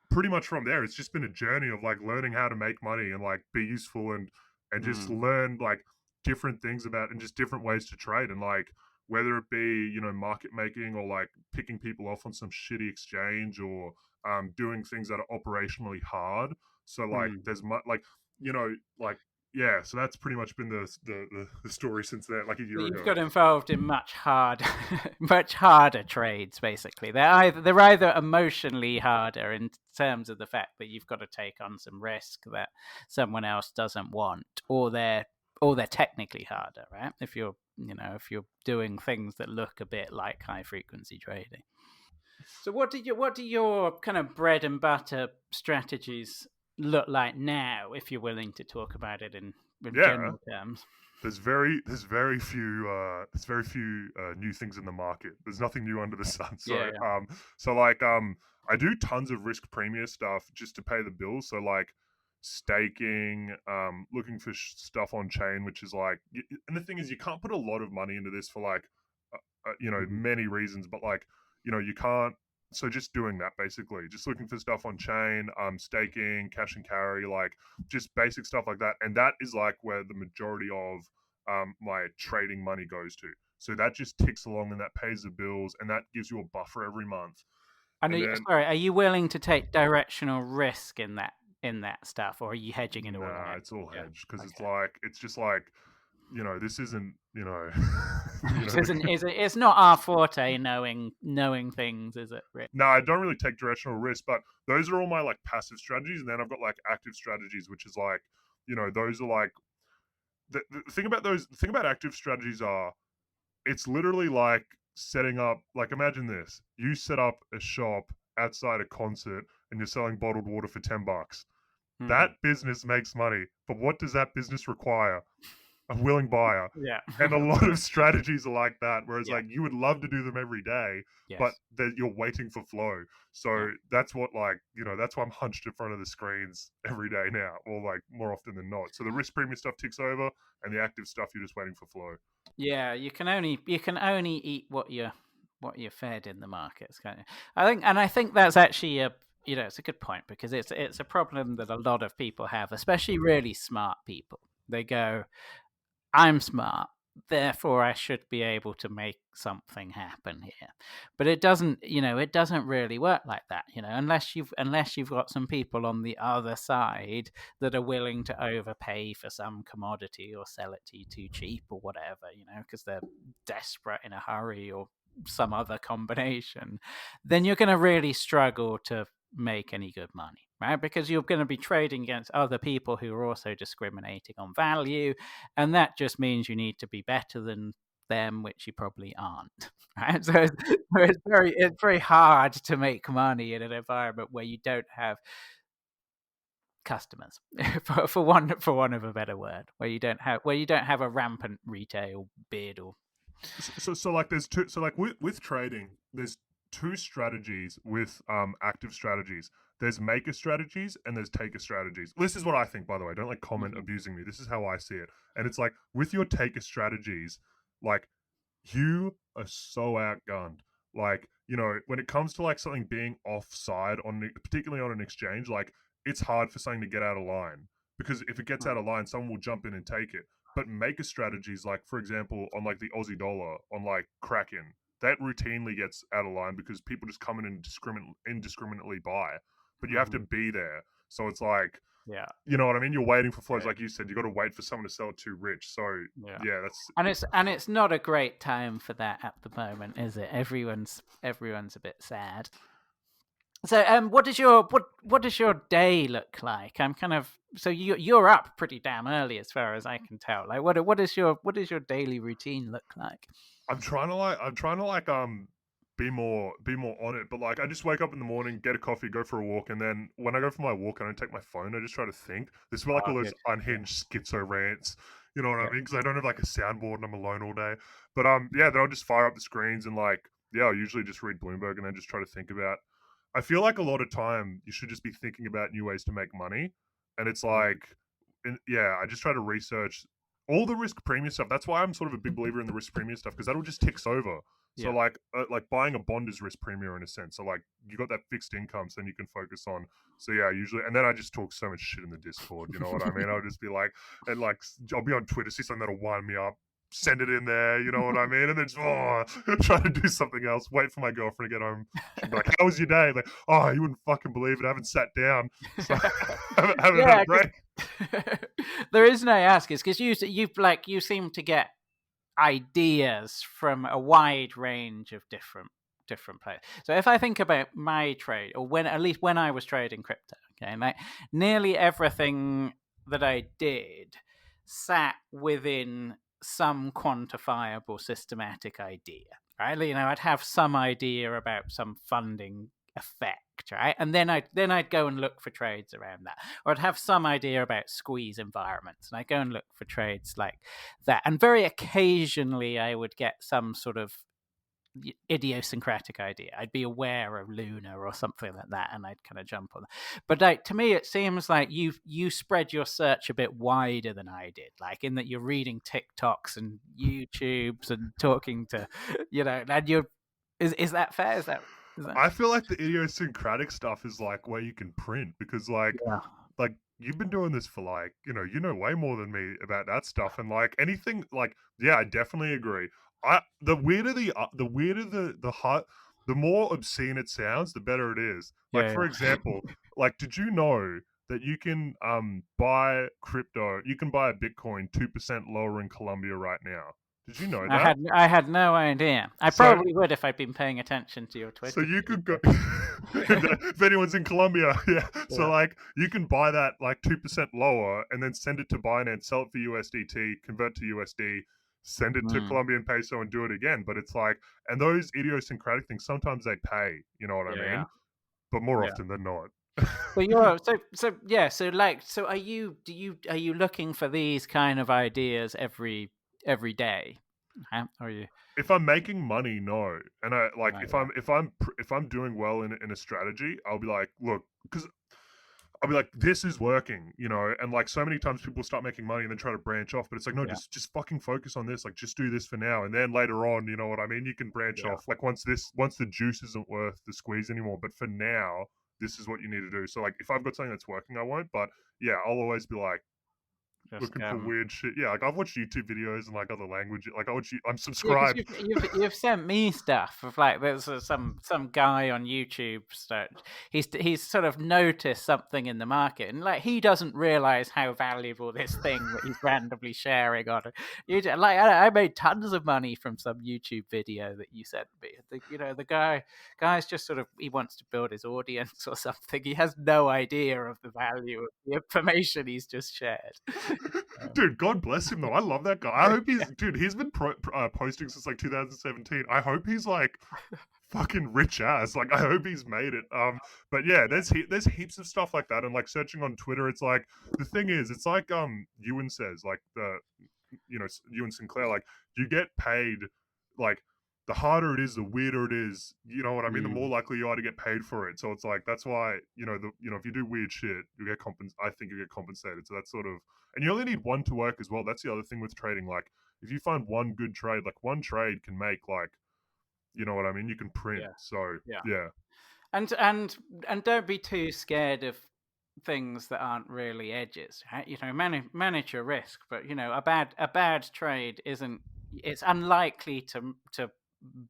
Pretty much from there, it's just been a journey of like learning how to make money and like be useful, and just Mm, learn like different things about and just different ways to trade, and like whether it be market making or like picking people off on some shitty exchange, or doing things that are operationally hard. So like mm. there's like like yeah, so that's pretty much been the story since then, like a But year you've ago. got involved in much harder, much harder trades. Basically, they're either emotionally harder in terms of the fact that you've got to take on some risk that someone else doesn't want, or they're technically harder, right? If you're doing things that look a bit like high frequency trading. So what do your kind of bread and butter strategies look like now, if you're willing to talk about it in Yeah, general terms? there's very few new things in the market. There's nothing new under the sun. So Yeah, I do tons of risk premium stuff just to pay the bills. So like staking, looking for stuff on chain, which is like, and the thing is, you can't put a lot of money into this for like yeah. many reasons, but like you can't. So just doing that, basically, just looking for stuff on chain, staking, cash and carry, like just basic stuff like that, and that is like where the majority of my trading money goes to. So that just ticks along, and that pays the bills, and that gives you a buffer every month. And And then sorry, are you willing to take directional risk in that stuff, or are you hedging it all nah, out? it's all Yeah. hedged because Okay. it's just like this isn't This isn't is it, it's not our forte knowing things, is it? Rick? no, I don't really take directional risk, but those are all my like passive strategies, and then I've got like active strategies, which is like those are like the thing about those the thing about active strategies are it's literally like setting up, like imagine this, you set up a shop outside a concert and you're selling bottled water for $10. That Hmm. business makes money, but what does that business require? A willing buyer. Yeah. And a lot of strategies are like that, whereas Yeah. like you would love to do them every day, but Yes. that you're waiting for flow. Yeah. So that's what, like that's why I'm hunched in front of the screens every day now, or like more often than not. So the risk premium stuff ticks over, and the active stuff you're just waiting for flow. Yeah. You can only eat what you're fed in the markets, kind of. I think that's actually it's a good point, because it's a problem that a lot of people have, especially really smart people. They go, I'm smart. therefore I should be able to make something happen here. But it doesn't, it doesn't really work like that, unless you've got some people on the other side that are willing to overpay for some commodity or sell it to you too cheap or whatever, because they're desperate in a hurry or some other combination, then you're going to really struggle to make any good money, right? Because you're going to be trading against other people who are also discriminating on value, and that just means you need to be better than them, which you probably aren't, right? So it's very hard to make money in an environment where you don't have customers, for one of a better word, where you don't have a rampant retail bid or. So like there's two. So like with trading, there's two strategies with active strategies. There's maker strategies and there's taker strategies. This is what I think, by the way. Don't like comment abusing me. This is how I see it. And it's like with your taker strategies, like you are so outgunned. Like, when it comes to like something being offside particularly on an exchange, like it's hard for something to get out of line, because if it gets out of line, someone will jump in and take it. But maker strategies, like for example, on like the Aussie dollar, on like Kraken, that routinely gets out of line because people just come in and indiscriminately buy. But you have to be there. So it's like, Yeah. you know what I mean? You're waiting for flows, like you said. You got to wait for someone to sell it too rich. So yeah, that's and it's not a great time for that at the moment, is it? Everyone's a bit sad. So, what does your day look like? I'm kind of you're up pretty damn early as far as I can tell. Like, what does your daily routine look like? I'm trying to like be more on it, but like I just wake up in the morning, get a coffee, go for a walk, and then when I go for my walk, I don't take my phone. I just try to think. This is like all those unhinged schizo rants, you know what I mean? Because I don't have like a soundboard and I'm alone all day. But yeah, then I'll just fire up the screens and like I'll usually just read Bloomberg and then just try to think about. I feel like a lot of time you should just be thinking about new ways to make money, and it's like, I just try to research all the risk premium stuff. That's why I'm sort of a big believer in the risk premium stuff, because that'll just ticks over. So like buying a bond is risk premium in a sense. So like you got that fixed income, so then you can focus on. So yeah, usually, and then I just talk so much shit in the Discord. You know what I mean? I'll just be like, and like I'll be on Twitter, see something that'll wind me up, send it in there. You know what I mean? And then just try to do something else. Wait for my girlfriend to get home. She'll be like, "How was your day?" Like, "Oh, you wouldn't fucking believe it. I haven't sat down. So haven't had a break." The reason I ask is because you seem to get ideas from a wide range of different players. So if I think about my trade, or at least when I was trading crypto, okay, like nearly everything that I did sat within some quantifiable systematic idea, right? I'd have some idea about some funding effect, right? And then I'd go and look for trades around that, or I'd have some idea about squeeze environments, and I'd go and look for trades like that. And very occasionally, I would get some sort of idiosyncratic idea. I'd be aware of Luna or something like that, and I'd kind of jump on that. But like, to me, it seems like you spread your search a bit wider than I did. Like, in that you're reading TikToks and YouTubes and talking to, and you're. Is that fair? Is that? I feel like the idiosyncratic stuff is like where you can print, because like you've been doing this for like, you know way more than me about that stuff, and like anything like, yeah, I definitely agree. The weirder the more obscene it sounds, the better it is. Like for example, like did you know that you can buy crypto, you can buy a Bitcoin 2% lower in Colombia right now? Did you know that? I had no idea. I probably would if I'd been paying attention to your Twitter. So you could go if anyone's in Colombia, yeah. So like you can buy that like 2% lower and then send it to Binance, sell it for USDT, convert to USD, send it to Colombian peso and do it again. But it's like, and those idiosyncratic things, sometimes they pay, you know what I mean? But more often than not. But you're so are you looking for these kind of ideas every day? Are you? If I'm making money, no. And I like if I'm doing well in a strategy, I'll be like, look, because I'll be like, this is working, and like so many times people start making money and then try to branch off, but it's like, no, just fucking focus on this, like just do this for now, and then later on, you know what I mean, you can branch off, like once the juice isn't worth the squeeze anymore, but for now, this is what you need to do. So like if I've got something that's working, I won't, but yeah, I'll always be like, Just looking for weird shit. Yeah, like I've watched YouTube videos in like other languages. Like I'm yeah, because subscribed. you've sent me stuff of like there's some guy on YouTube. He's sort of noticed something in the market, and like he doesn't realize how valuable this thing that he's randomly sharing on YouTube. Like I made tons of money from some YouTube video that you sent me. The guy's just sort of he wants to build his audience or something. He has no idea of the value of the information he's just shared. Dude, God bless him though. I love that guy. I hope he's been posting since like 2017. I hope he's like fucking rich ass. Like I hope he's made it. But yeah, there's heaps of stuff like that, and like searching on Twitter, it's like the thing is, it's like Ewan says, like Ewan Sinclair, like you get paid like. The harder it is, the weirder it is. You know what I mean? The more likely you are to get paid for it. So it's like that's why if you do weird shit, you get I think you get compensated. So that's sort of, and you only need one to work as well. That's the other thing with trading. Like if you find one good trade, like one trade can make like, you know what I mean? You can print. Yeah. So yeah. And don't be too scared of things that aren't really edges. Right? Manage your risk, but a bad trade isn't. It's unlikely to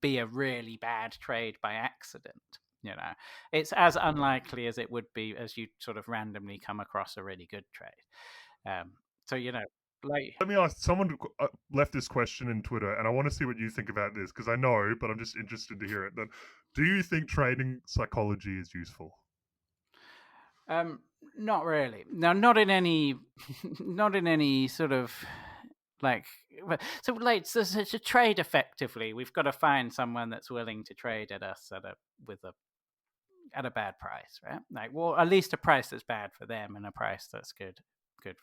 be a really bad trade by accident. It's as unlikely as it would be as you sort of randomly come across a really good trade. So like, let me ask. Someone left this question in Twitter, and I want to see what you think about this because I know, but I'm just interested to hear it. Then, do you think trading psychology is useful? Not really. No, not in any sort of like. So to trade effectively, we've got to find someone that's willing to trade at us at a bad price, right? Like, well, at least a price that's bad for them and a price that's good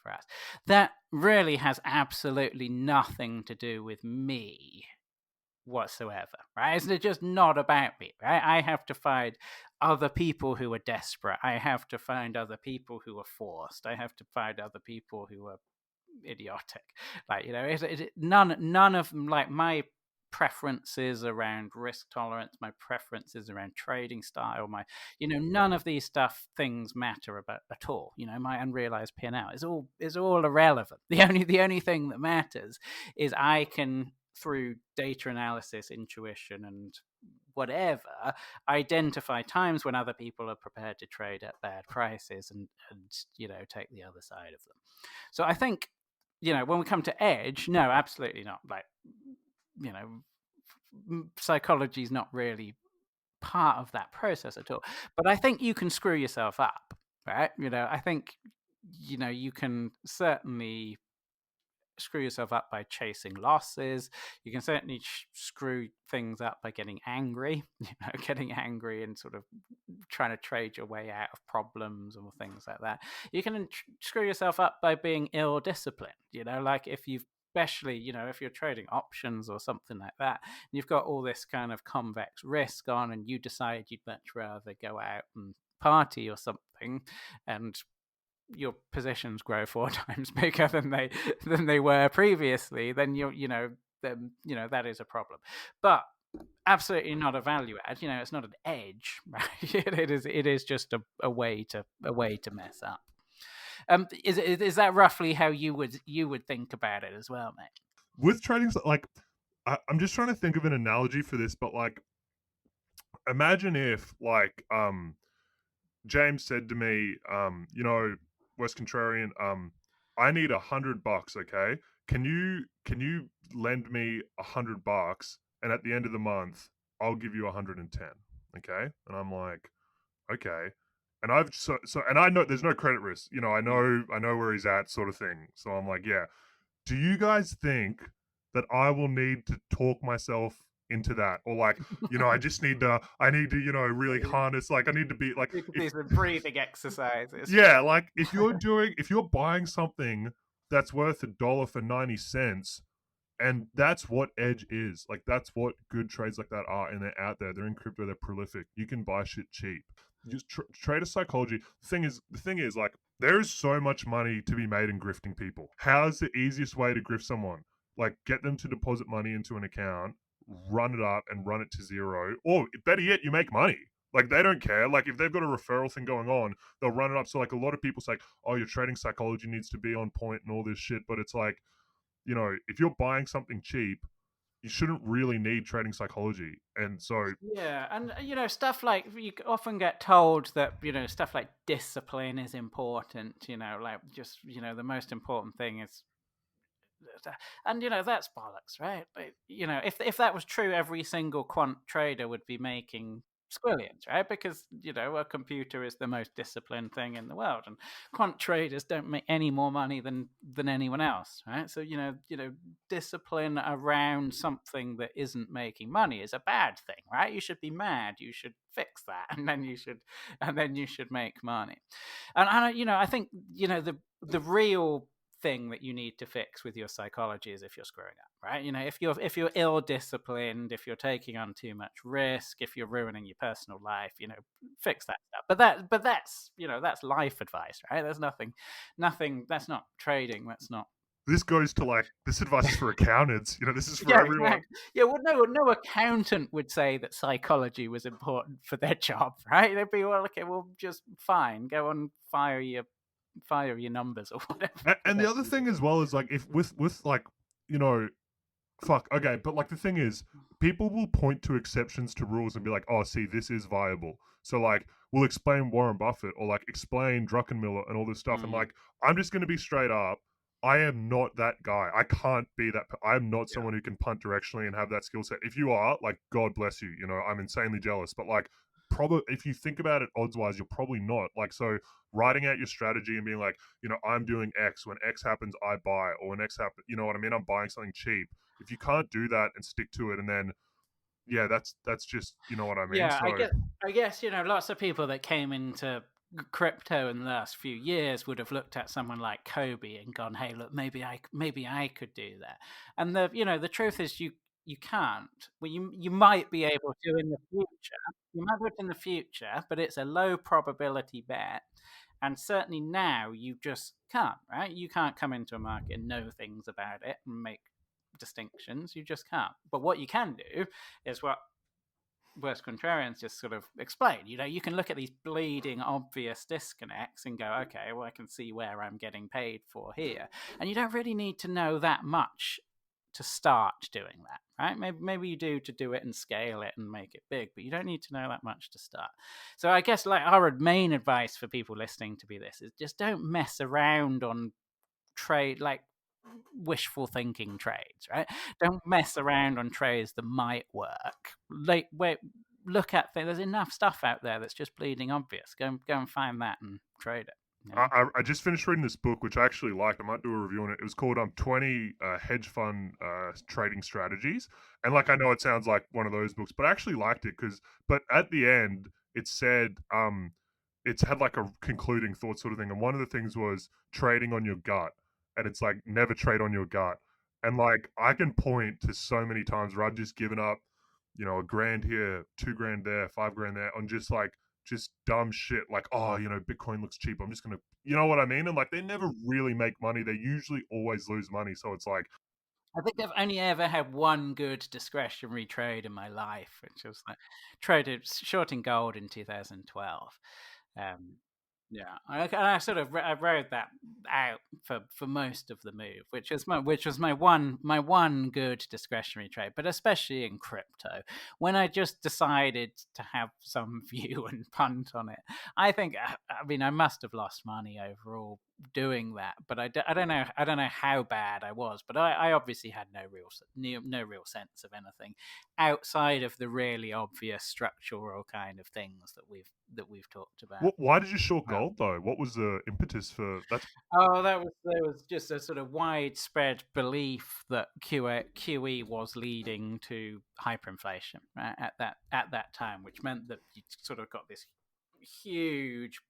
for us. That really has absolutely nothing to do with me whatsoever, right? It's just not about me, right? I have to find other people who are desperate. I have to find other people who are forced. I have to find other people who are idiotic. Like, none of like my preferences around risk tolerance, my preferences around trading style, none of these things matter about at all. My unrealized P&L is all irrelevant. The only thing that matters is I can, through data analysis, intuition, and whatever, identify times when other people are prepared to trade at bad prices and take the other side of them. So I think when we come to edge, no, absolutely not. Like, psychology is not really part of that process at all. But I think you can screw yourself up, right? I think you can certainly screw yourself up by chasing losses. You can certainly screw things up by getting angry, and sort of trying to trade your way out of problems or things like that. You can screw yourself up by being ill-disciplined, like especially, if you're trading options or something like that, and you've got all this kind of convex risk on, and you decide you'd much rather go out and party or something, and your positions grow 4 times bigger than they were previously, then that is a problem. But absolutely not a value add. It's not an edge, right? It is just a way to mess up. Is that roughly how you would think about it as well, mate? With trading, like, I'm just trying to think of an analogy for this, but like, imagine if like James said to me, Worst Contrarian, I need $100, okay? Can you lend me $100, and at the end of the month, I'll give you 110, okay? And I'm like, okay. And and I know there's no credit risk. I know where he's at, sort of thing. So I'm like, yeah. Do you guys think that I will need to talk myself into that, or like, I need to really harness, like, I need to be like, these are breathing exercises. Yeah, like if you're buying something that's worth $1 for 90 cents, and that's what edge is, like that's what good trades like that are, and they're out there, they're in crypto, they're prolific. You can buy shit cheap. Just trader psychology. The thing is, like, there is so much money to be made in grifting people. How's the easiest way to grift someone? Like, get them to deposit money into an account, run it up, and run it to zero, or better yet, you make money. Like they don't care. Like if they've got a referral thing going on, they'll run it up. So like a lot of people say, "Oh, your trading psychology needs to be on point and all this shit." But it's like, if you're buying something cheap, you shouldn't really need trading psychology. And so Yeah, and stuff like you often get told that stuff like discipline is important. Like just the most important thing is, and that's bollocks, right? But, if that was true, every single quant trader would be making squillions, right? Because a computer is the most disciplined thing in the world, and quant traders don't make any more money than anyone else, right? So discipline around something that isn't making money is a bad thing, right? You should be mad. You should fix that, and then you should make money. And I think the real thing that you need to fix with your psychology is if you're screwing up, right? If you're ill disciplined, if you're taking on too much risk, if you're ruining your personal life, fix that stuff. But that's life advice, right? There's nothing. That's not trading. That's not. this goes to like this advice is for accountants. This is for Yeah, everyone. exactly. Yeah, well, no accountant would say that psychology was important for their job, right? They'd be, well, okay, well, just fine, go and fire your numbers or whatever. And the other thing as well is like if with like you know fuck okay, but like the thing is, people will point to exceptions to rules and be like, oh, see, this is viable. So like we'll explain Warren Buffett or like explain Druckenmiller and all this stuff, and Mm, like I'm just gonna be straight up. I am not that guy. I can't be that. I'm not yeah. someone who can punt directionally and have that skill set. If you are, like, God bless you. I'm insanely jealous. But like, probably if you think about it odds wise, you're probably not. Like, so writing out your strategy and being like, I'm doing X. When X happens, I buy, or when X happens, you know what I mean? I'm buying something cheap. If you can't do that and stick to it, and then yeah, that's just what I mean. Yeah, So I guess lots of people that came into crypto in the last few years would have looked at someone like Kobe and gone, "Hey, look, maybe I could do that." And the truth is, you can't. Well, you might be able to in the future. You might do it in the future, but it's a low probability bet. And certainly now you just can't, right? You can't come into a market and know things about it and make distinctions. You just can't. But what you can do is what Worst Contrarians just sort of explain. You can look at these bleeding obvious disconnects and go, okay, well, I can see where I'm getting paid for here. And you don't really need to know that much to start doing that, right? Maybe you do to do it and scale it and make it big, but you don't need to know that much to start. So I guess like our main advice for people listening to this is just don't mess around on trade like wishful thinking trades, right? Don't mess around on trades that might work. Like, wait, look at things. There's enough stuff out there that's just bleeding obvious. Go and find that and trade it. I just finished reading this book, which I actually liked. I might do a review on it. It was called 20 Hedge Fund Trading Strategies. And like I know it sounds like one of those books, but I actually liked it but at the end it said it's had like a concluding thought sort of thing. And one of the things was trading on your gut. And it's like never trade on your gut. And like I can point to so many times where I've just given up, a grand here, 2 grand there, 5 grand there on just dumb shit like, oh, Bitcoin looks cheap. I'm just gonna, you know what I mean? And like, they never really make money. They usually always lose money. So it's like, I think I've only ever had one good discretionary trade in my life, which was like traded shorting gold in 2012. Um, yeah, I sort of I rode that out for most of the move, which was my one good discretionary trade, but especially in crypto, when I just decided to have some view and punt on it. I mean, I must have lost money overall doing that, but I don't know how bad I was, but I obviously had no real sense of anything outside of the really obvious structural kind of things that we've talked about. why did you short Well, gold though? What was the impetus for that? oh, there was just a sort of widespread belief that QE was leading to hyperinflation, right, at that time, which meant that you sort of got this huge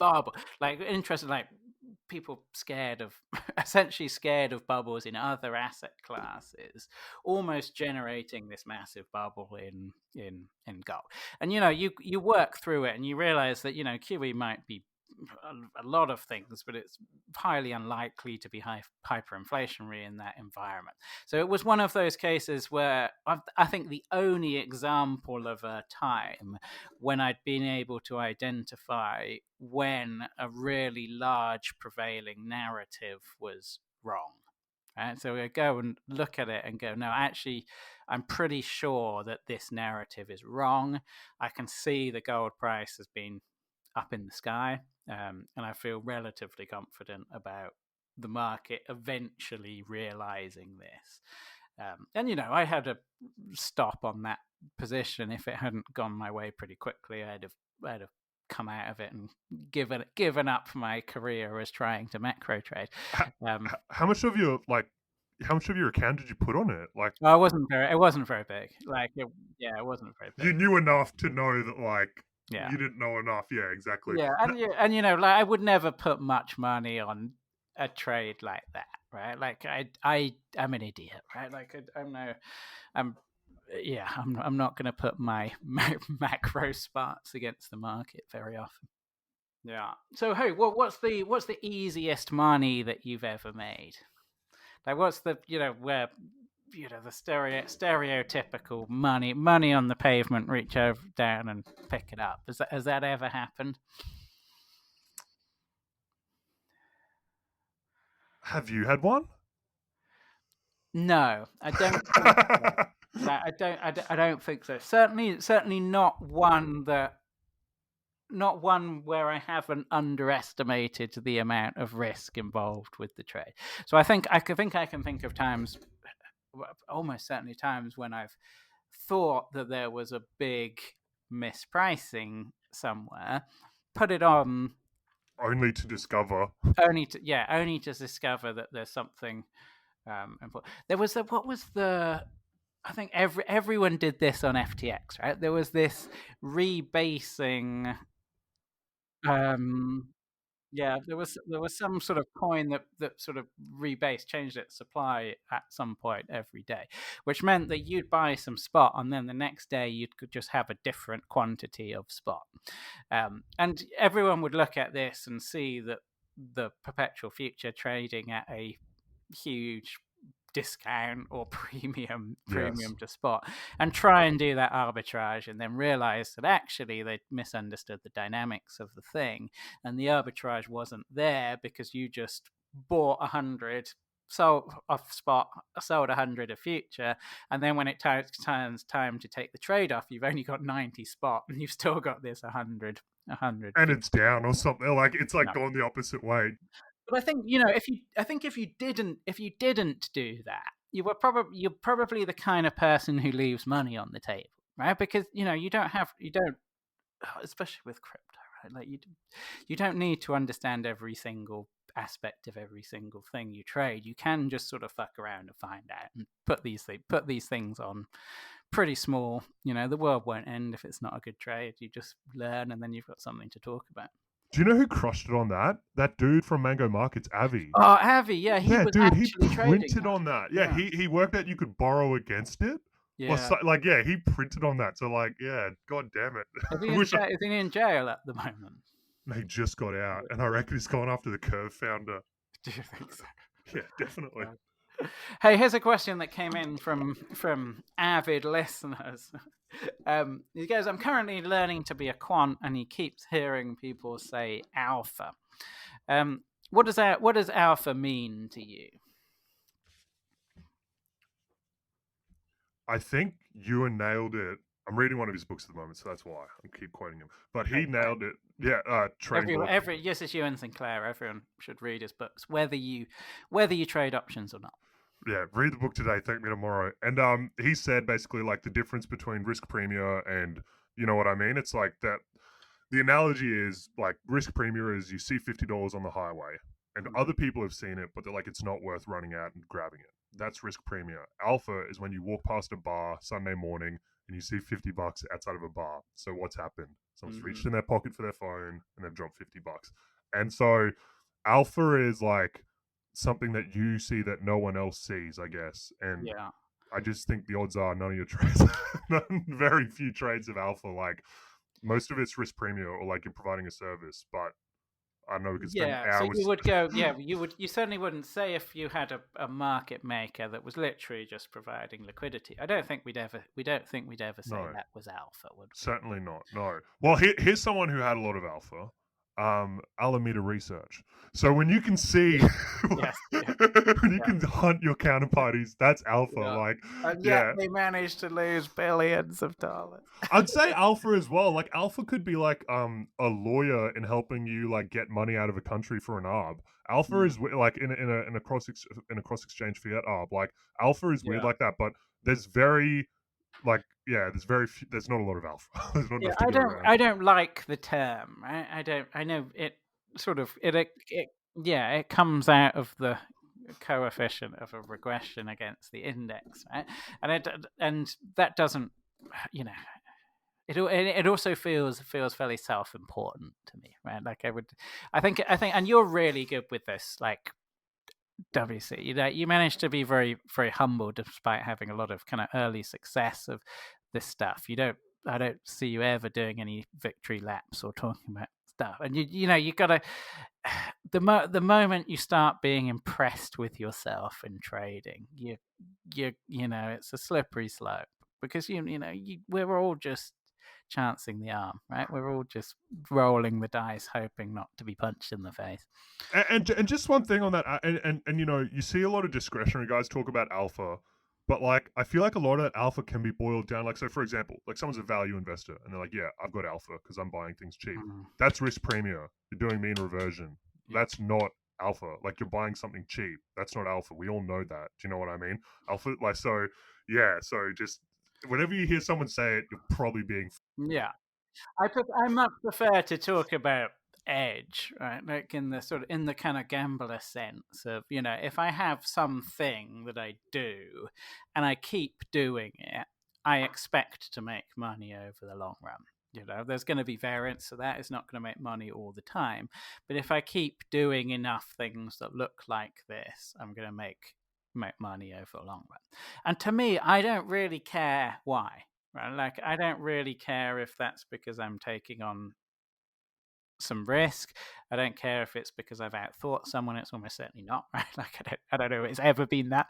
bubble, like interesting, like people scared of essentially scared of bubbles in other asset classes, almost generating this massive bubble in gold. And you work through it and you realize that QE might be a lot of things, but it's highly unlikely to be hyperinflationary in that environment. So it was one of those cases where I think the only example of a time when I'd been able to identify when a really large prevailing narrative was wrong. Right? So we go and look at it and go, no, actually, I'm pretty sure that this narrative is wrong. I can see the gold price has been up in the sky, and I feel relatively confident about the market eventually realizing this. And I had a stop on that position. If it hadn't gone my way pretty quickly, I'd have come out of it and given up my career as trying to macro trade. How much of your account did you put on it? Like, Well, it wasn't very big. It wasn't very big. you knew enough to know that, like, Yeah. you didn't know enough. Yeah, exactly. Yeah, and like I would never put much money on a trade like that, right? Like I'm an idiot, right? Like I'm not going to put my macro smarts against the market very often. Yeah. So hey, what's the easiest money that you've ever made? Like what's the where the stereotypical money on the pavement, reach over down and pick it up. Has that ever happened? Have you had one? No, I don't think so. I don't think so. Certainly not one where I haven't underestimated the amount of risk involved with the trade. So I think I can think of times, almost certainly times, when I've thought that there was a big mispricing somewhere, put it on, only to discover that there's something important. There was I think everyone did this on FTX, right? There was this rebasing. There was some sort of coin that sort of rebased, changed its supply at some point every day, which meant that you'd buy some spot, and then the next day you could just have a different quantity of spot. And everyone would look at this and see that the perpetual future trading at a huge discount or premium to spot, and try and do that arbitrage, and then realize that actually they misunderstood the dynamics of the thing, and the arbitrage wasn't there because you just bought 100, sold off spot, sold 100 of future, and then when it turns time to take the trade off, you've only got 90 spot and you've still got this 100 and it's down or something. Like, it's like going the opposite way. But I think if you didn't do that, you're probably the kind of person who leaves money on the table, right? Because you don't, especially with crypto, right? Like you don't need to understand every single aspect of every single thing you trade. You can just sort of fuck around and find out, and put these things on pretty small. The world won't end if it's not a good trade. You just learn, and then you've got something to talk about. Do you know who crushed it on that? That dude from Mango Markets, Avi. Oh, Avi, yeah, he printed on that. Yeah, he worked out you could borrow against it. Yeah, he printed on that. So god damn it. Is he in jail at the moment? He just got out, and I reckon he's gone after the Curve founder. Do you think so? Yeah, definitely. Hey, here's a question that came in from avid listeners. He goes, I'm currently learning to be a quant, and he keeps hearing people say alpha. What does alpha mean to you? I think Ewan nailed it. I'm reading one of his books at the moment, so that's why I keep quoting him. But he nailed it. Yeah, yes, it's Ewan Sinclair. Everyone should read his books, whether you trade options or not. Yeah, read the book today, thank me tomorrow. And he said basically like the difference between risk premium and, you know what I mean? It's like that. The analogy is like risk premium is you see $50 on the highway, and other people have seen it, but they're like, it's not worth running out and grabbing it. That's risk premium. Alpha is when you walk past a bar Sunday morning and you see $50 outside of a bar. So what's happened? Someone's reached in their pocket for their phone and they've dropped $50. And so alpha is like something that you see that no one else sees, I guess. And I just think the odds are none of your trades, very few trades of alpha. Like most of it's risk premium or like you're providing a service, but I don't know, we could spend Yeah, so you hours. would go, yeah, you certainly wouldn't say if you had a market maker that was literally just providing liquidity. I don't think we don't think we'd ever say No, that was alpha, would we? certainly not. No. Well, here's someone who had a lot of alpha. Alameda Research. So when you can see, Yes, yeah, when you yeah, can hunt your counterparties, that's alpha. yeah. Like, And yet yeah, they managed to lose billions of dollars. I'd say alpha as well. Like alpha could be like a lawyer in helping you like get money out of a country for an arb. Alpha Mm, is like in a cross exchange fiat arb. Like alpha is weird yeah. like that, but there's very like yeah, there's not a lot of alpha. There's not Yeah, enough to go around. I don't like the term, right? I know it sort of it yeah, it comes out of the coefficient of a regression against the index, right? And that doesn't, you know, it also feels fairly self-important to me, right? Like I think, and you're really good with this, like WC. You managed to be very very humble despite having a lot of kind of early success of this stuff. I don't see you ever doing any victory laps or talking about stuff. And you know you gotta the moment you start being impressed with yourself in trading, you know it's a slippery slope because we're all just chancing the arm, right? We're all just rolling the dice, hoping not to be punched in the face. And just one thing on that, and you know, you see a lot of discretionary guys talk about alpha, but like I feel like a lot of that alpha can be boiled down. Like, so for example, like someone's a value investor and they're like, yeah, I've got alpha because I'm buying things cheap. Mm, That's risk premium. You're doing mean reversion. yeah. That's not alpha. Like you're buying something cheap. That's not alpha. We all know that. Do you know what I mean? Alpha, like so, yeah. So just whenever you hear someone say it, you're probably being Yeah, I much prefer to talk about edge, right? Like in the sort of in the kind of gambler sense of if I have something that I do, and I keep doing it, I expect to make money over the long run. There's going to be variance, so that is not going to make money all the time. But if I keep doing enough things that look like this, I'm going to make money over the long run. And to me, I don't really care why. Right? Like, I don't really care if that's because I'm taking on some risk. I don't care if it's because I've outthought someone. It's almost certainly not, right? Like, I don't know if it's ever been that.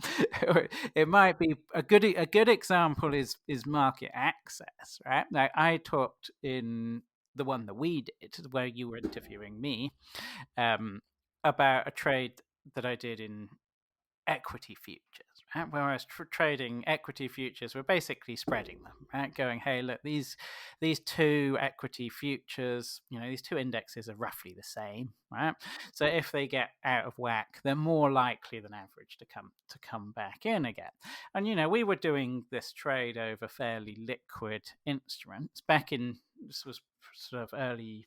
It might be a good example is market access, right? Like, I talked in the one that we did, where you were interviewing me, about a trade that I did in equity futures, right? Whereas trading equity futures, we're basically spreading them, right? Going, hey, look, these two equity futures, these two indexes are roughly the same, right? So if they get out of whack, they're more likely than average to come back in again. And we were doing this trade over fairly liquid instruments back in this was sort of early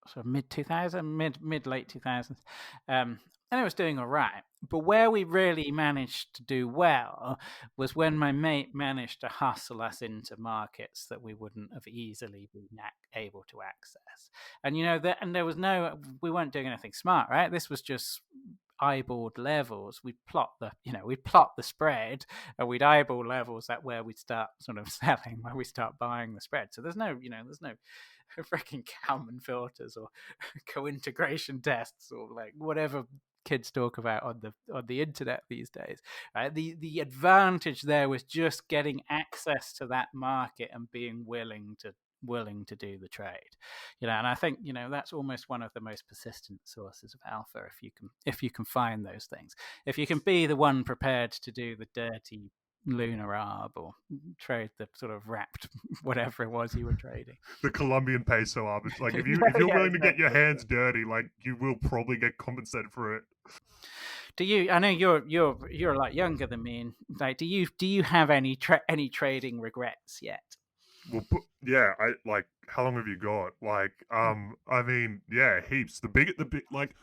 sort of mid 2000 mid late 2000s, and it was doing all right. But where we really managed to do well was when my mate managed to hustle us into markets that we wouldn't have easily been able to access. And and there was we weren't doing anything smart, right? This was just eyeballed levels. We'd plot the spread, and we'd eyeball levels at where we'd start sort of selling, where we start buying the spread. So there's no freaking Kalman filters or co-integration tests or like whatever kids talk about on the internet these days, right? The advantage there was just getting access to that market and being willing to do the trade, and I think that's almost one of the most persistent sources of alpha, if you can find those things, if you can be the one prepared to do the dirty lunar arb or trade the sort of wrapped whatever it was you were trading. the Colombian peso arbitrage. Like if you're Yeah, willing to get your exactly. hands dirty, like you will probably get compensated for it. Do you? I know you're a lot younger than me, and like, do you have any trading regrets yet? Well, yeah, I like. How long have you got? Like, I mean, yeah, heaps. Like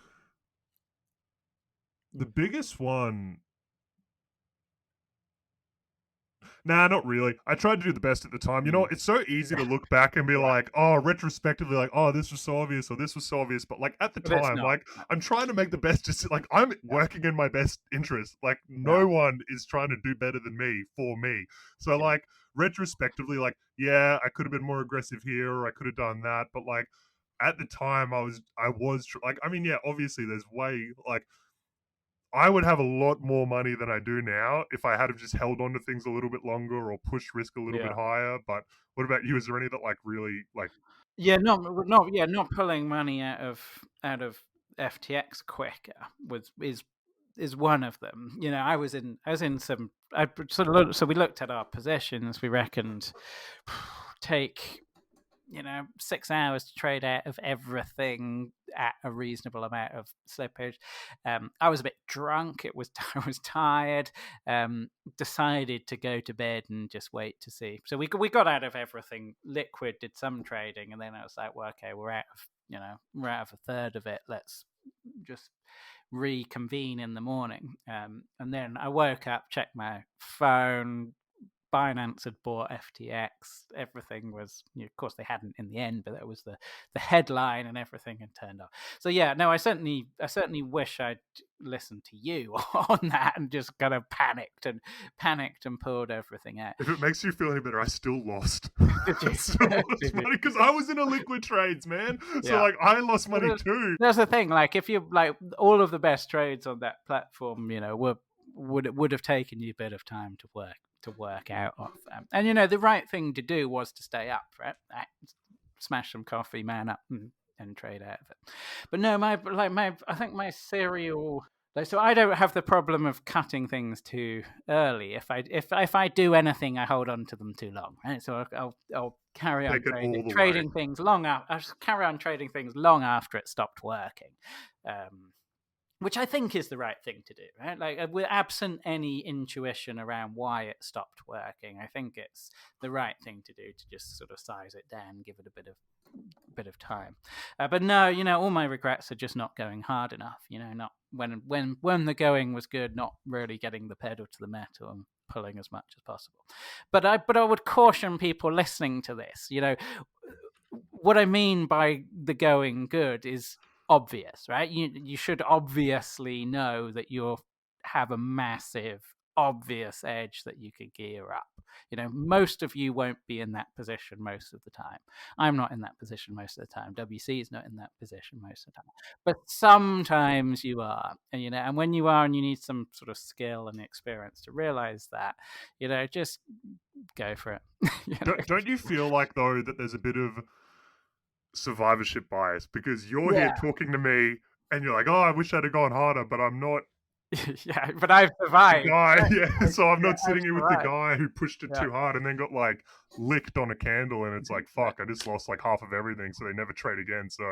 the biggest one. Nah, not really. I tried to do the best at the time. You know, it's so easy to look back and be Yeah, like, oh, retrospectively, like, oh, this was so obvious or this was so obvious. But like at the but it's time, not. like, I'm trying to make the best. Just like I'm Yeah, working in my best interest. Like, yeah, no one is trying to do better than me for me. So yeah, like retrospectively, like, yeah, I could have been more aggressive here or I could have done that. But like at the time I was like, I mean, yeah, obviously there's way like I would have a lot more money than I do now if I had have just held on to things a little bit longer or pushed risk a little bit Yeah. higher. But what about you? Is there any that like really like Yeah, not pulling money out of FTX quicker was is one of them. You know, I was in some. I sort of looked, so we looked at our positions. We reckoned take 6 hours to trade out of everything at a reasonable amount of slippage. I was a bit drunk. I was tired. Decided to go to bed and just wait to see. So we got out of everything. Liquid did some trading, and then I was like, well, okay, we're out of a third of it. Let's just reconvene in the morning. And then I woke up, checked my phone. Binance had bought FTX. Everything was, of course, they hadn't in the end, but that was the headline, and everything had turned off. So yeah, no, I certainly wish I'd listened to you on that and just kind of panicked and pulled everything out. if it makes you feel any better, I still lost. Did you? Still lost money because I was in a liquid trades, man. So Yeah. like I lost money too. That's the thing. Like if you like all of the best trades on that platform, would have taken you a bit of time to work out of. And the right thing to do was to stay up, right? Smash some coffee, man up, and trade out of it. But no, I think my serial. So I don't have the problem of cutting things too early. If I do anything, I hold on to them too long, right? So I'll carry on trading things long after. I'll just carry on trading things long after it stopped working. Which I think is the right thing to do, right? Like, we're absent any intuition around why it stopped working. I think it's the right thing to do to just sort of size it down, give it a bit of time. But no, all my regrets are just not going hard enough. Not when the going was good, not really getting the pedal to the metal and pulling as much as possible. But I would caution people listening to this. What I mean by the going good is obvious, right? You should obviously know that you have a massive, obvious edge that you could gear up. Most of you won't be in that position most of the time. I'm not in that position most of the time. WC is not in that position most of the time. But sometimes you are, and when you are, and you need some sort of skill and experience to realize that, just go for it. Don't you feel like though that there's a bit of survivorship bias because you're here talking to me and you're like, oh, I wish I'd have gone harder, but I'm not. Yeah, but I've survived. The guy, so I'm not sitting here with the guy who pushed it too hard and then got like licked on a candle, and it's like, fuck, I just lost like half of everything, so they never trade again. So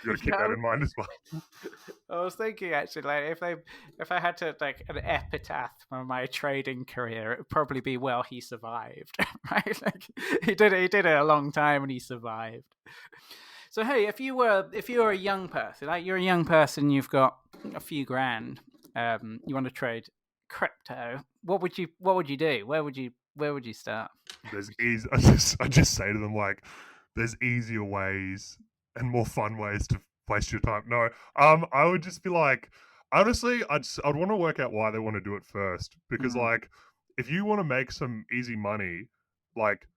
you got to keep that in mind as well. I was thinking actually, like if I had to like an epitaph for my trading career, it would probably be, well, he survived, right? Like he did it a long time and he survived. So hey, if you were a young person, like you're a young person, you've got a few grand, you want to trade crypto, what would you do? Where would you start? There's easy. I just say to them like, there's easier ways and more fun ways to waste your time. No, I would just be like, honestly, I'd want to work out why they want to do it first, because like, if you want to make some easy money, like.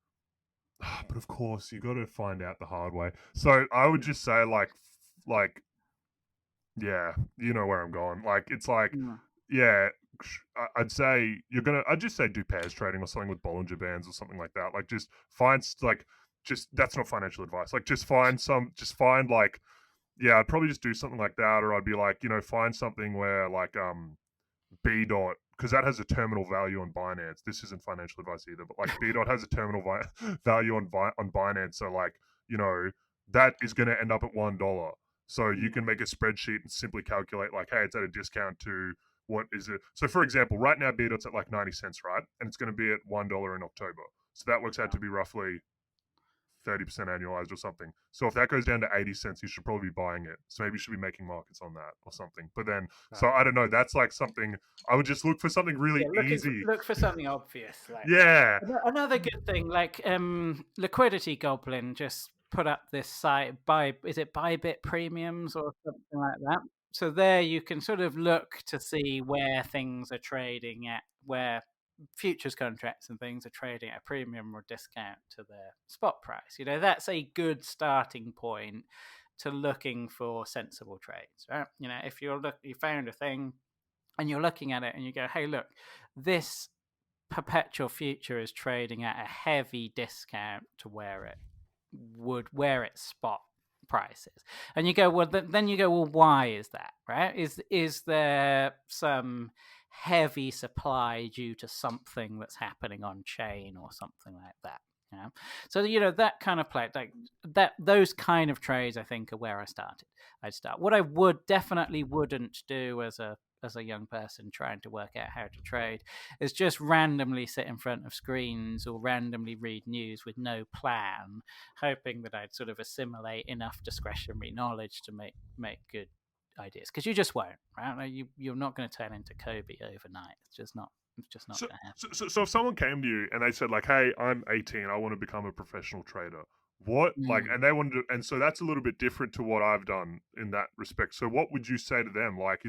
But of course, you got to find out the hard way. So I would just say, like, yeah, you know where I'm going. Like, it's like, yeah, I'd say I'd just say do pairs trading or something with Bollinger Bands or something like that. Like, just find, like, that's not financial advice. Like, just find like, yeah, I'd probably just do something like that. Or I'd be like, find something where, like, B dot, because that has a terminal value on Binance. This isn't financial advice either, but like B dot has a terminal value on Binance. So like, that is going to end up at $1. So you can make a spreadsheet and simply calculate like, hey, it's at a discount to what is it? So for example, right now B dot's at like 90 cents, right? And it's going to be at $1 in October. So that works out to be roughly 30% annualized or something. So if that goes down to 80 cents, you should probably be buying it. So maybe you should be making markets on that or something. But then, so I don't know. That's like something, I would just look for something really easy. Look for something obvious. Like yeah. Another good thing, like Liquidity Goblin just put up this site, is it Bybit Premiums or something like that? So there you can sort of look to see where things are trading at, where futures contracts and things are trading at a premium or discount to their spot price. That's a good starting point to looking for sensible trades, right? If you found a thing and you're looking at it and you go, hey, look, this perpetual future is trading at a heavy discount to where its spot price is, and you go, well, then you go, well, why is that, right? Is there some heavy supply due to something that's happening on chain or something like that? So that kind of play, like those kind of trades, I think, are where I'd start. What I definitely wouldn't do as a young person trying to work out how to trade is just randomly sit in front of screens or randomly read news with no plan, hoping that I'd sort of assimilate enough discretionary knowledge to make good ideas, because you just won't, right? You're not going to turn into Kobe overnight. It's just not So, going to happen. so if someone came to you and they said like, "Hey, I'm 18, I want to become a professional trader," what and they wanted to, and so that's a little bit different to what I've done in that respect. So, what would you say to them? Like,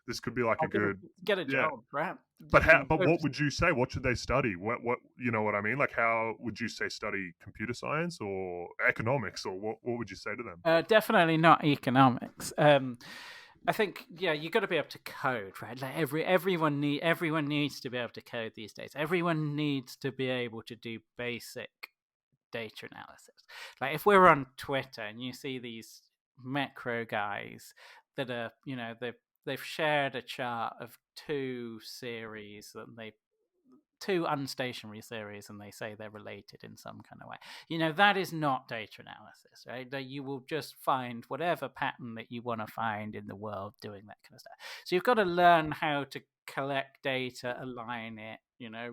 this could be like a good get a job, right? But what would you say? What should they study? What you know what I mean? Like, how would you say study computer science or economics, or what would you say to them? Definitely not economics. I think you got to be able to code, right? Like everyone needs to be able to code these days. Everyone needs to be able to do basic data analysis. Like if we're on Twitter and you see these macro guys that are, they've shared a chart of two unstationary series, and they say they're related in some kind of way. That is not data analysis, right? That you will just find whatever pattern that you want to find in the world doing that kind of stuff. So you've got to learn how to collect data, align it,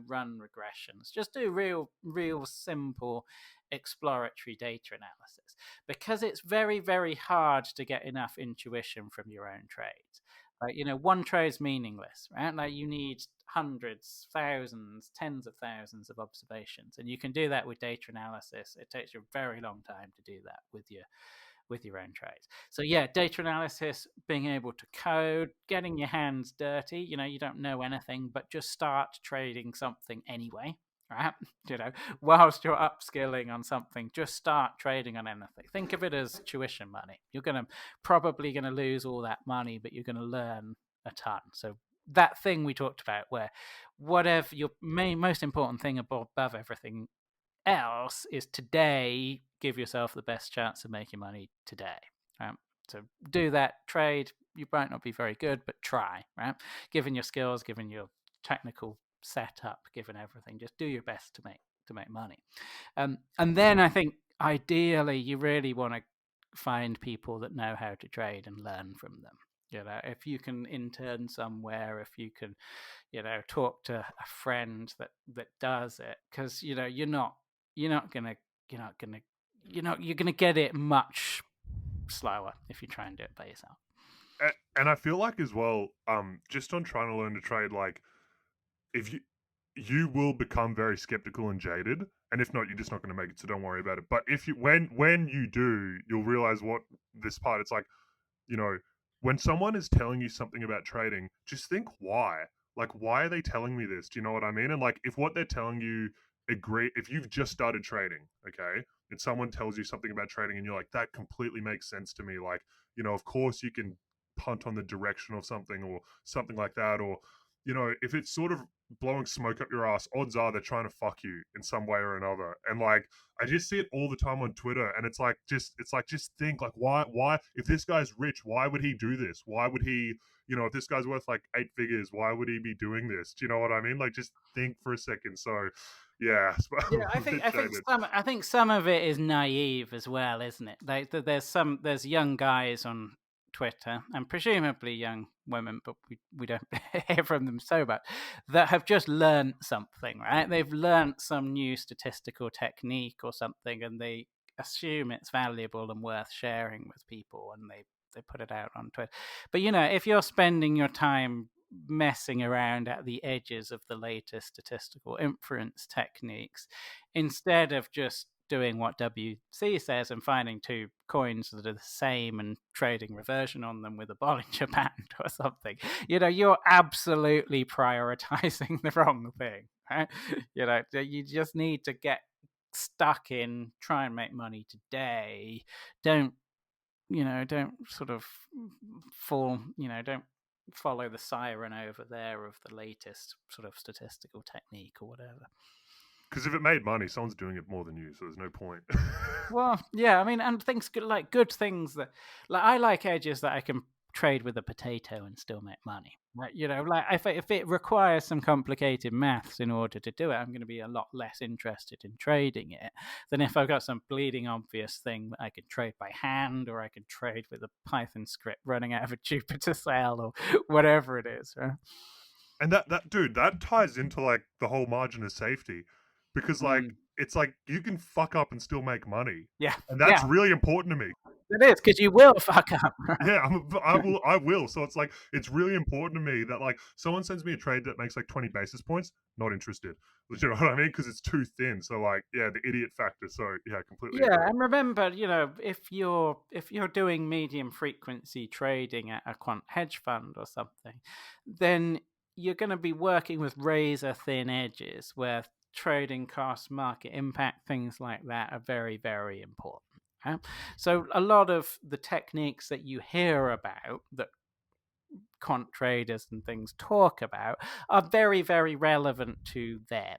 run regressions, just do real simple exploratory data analysis, because it's very, very hard to get enough intuition from your own trades. Like, one trade's meaningless, right? Like you need hundreds, thousands, tens of thousands of observations, and you can do that with data analysis. It takes you a very long time to do that with your own trades. So data analysis, being able to code, getting your hands dirty. You don't know anything, but just start trading something anyway. Right? Whilst you're upskilling on something, just start trading on anything. Think of it as tuition money. You're probably going to lose all that money, but you're going to learn a ton. So that thing we talked about, where whatever your most important thing above everything else is today, give yourself the best chance of making money today. So do that trade. You might not be very good, but try, right? Given your skills, given your technical setup, given everything, just do your best to make money. And then I think ideally you really want to find people that know how to trade and learn from them. If you can intern somewhere, if you can, talk to a friend that does it, because you're gonna get it much slower if you try and do it by yourself. And I feel like as well, just on trying to learn to trade, like if you will become very skeptical and jaded, and if not, you're just not going to make it. So don't worry about it. But if you when you do, you'll realize what this part. It's like, when someone is telling you something about trading, just think why. Like, why are they telling me this? Do you know what I mean? And like, if what they're telling you if you've just started trading, okay, and someone tells you something about trading, and you're like, that completely makes sense to me. Like, of course you can punt on the direction of something or something like that, or if it's sort of blowing smoke up your ass, odds are they're trying to fuck you in some way or another. And like, I just see it all the time on Twitter, and it's like just think like, why if this guy's rich, why would he do this? Why would he, if this guy's worth like 8 figures, why would he be doing this? Do you know what I mean? Like, just think for a second. So yeah, I think some of it is naive as well, isn't it? Like there's young guys on Twitter, and presumably young women, but we don't hear from them so much, that have just learned something, right? They've learned some new statistical technique or something, and they assume it's valuable and worth sharing with people, and they put it out on Twitter. But if you're spending your time messing around at the edges of the latest statistical inference techniques instead of just doing what WC says and finding two coins that are the same and trading reversion on them with a Bollinger Band or something, you're absolutely prioritizing the wrong thing, right? You just need to get stuck in try and make money today. Don't sort of fall, don't follow the siren over there of the latest sort of statistical technique or whatever. Because if it made money, someone's doing it more than you, so there's no point. Well, yeah, I mean, and things good things that, like, I like edges that I can trade with a potato and still make money. Right? Like if it requires some complicated maths in order to do it, I'm going to be a lot less interested in trading it than if I've got some bleeding obvious thing that I could trade by hand, or I could trade with a Python script running out of a Jupyter cell or whatever it is. Right? And that ties into like the whole margin of safety, because like it's like you can fuck up and still make money. Yeah, and that's really important to me. It is, because you will fuck up. Yeah, I will. So it's like it's really important to me that like someone sends me a trade that makes like 20 basis points, not interested. You know what I mean? Because it's too thin. So like, yeah, the idiot factor. So yeah, completely. Yeah, agree. and remember, if you're doing medium frequency trading at a quant hedge fund or something, then you're going to be working with razor thin edges where trading costs, market impact, things like that are very, very important. Okay? So a lot of the techniques that you hear about that quant traders and things talk about are very, very relevant to them.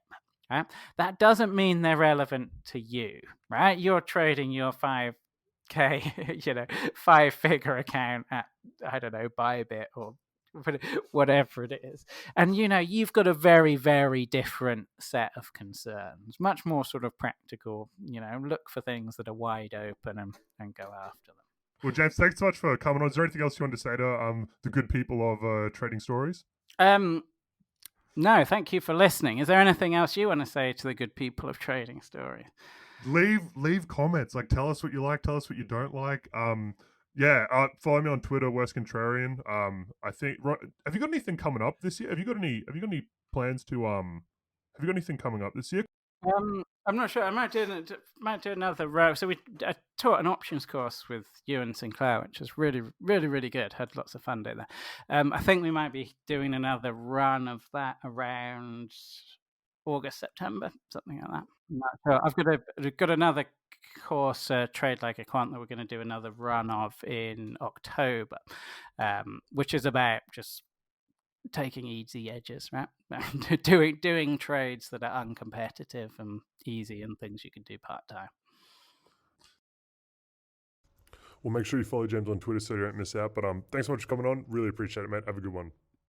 Right? That doesn't mean they're relevant to you, right? You're trading your 5K, 5-figure account at, I don't know, Bybit or whatever it is. And, you've got a very, very different set of concerns, much more sort of practical, look for things that are wide open and go after them. Well, James, thanks so much for coming on. Is there anything else you want to say to the good people of Trading Stories? No, thank you for listening. Is there anything else you want to say to the good people of Trading Stories? Leave comments. Like, tell us what you like, tell us what you don't like. Follow me on Twitter, Worst Contrarian. I think. Have you got anything coming up this year? Have you got any plans to Have you got anything coming up this year? I'm not sure. I might do another row. So I taught an options course with you and Sinclair, which was really, really, really good. Had lots of fun doing that. I think we might be doing another run of that around August, September, something like that. I'm not sure. I've got another course, Trade Like a Quant, that we're going to do another run of in October, which is about just taking easy edges, right? doing trades that are uncompetitive and easy and things you can do part-time. Well, make sure you follow James on Twitter so you don't miss out. But thanks so much for coming on. Really appreciate it, mate. Have a good one.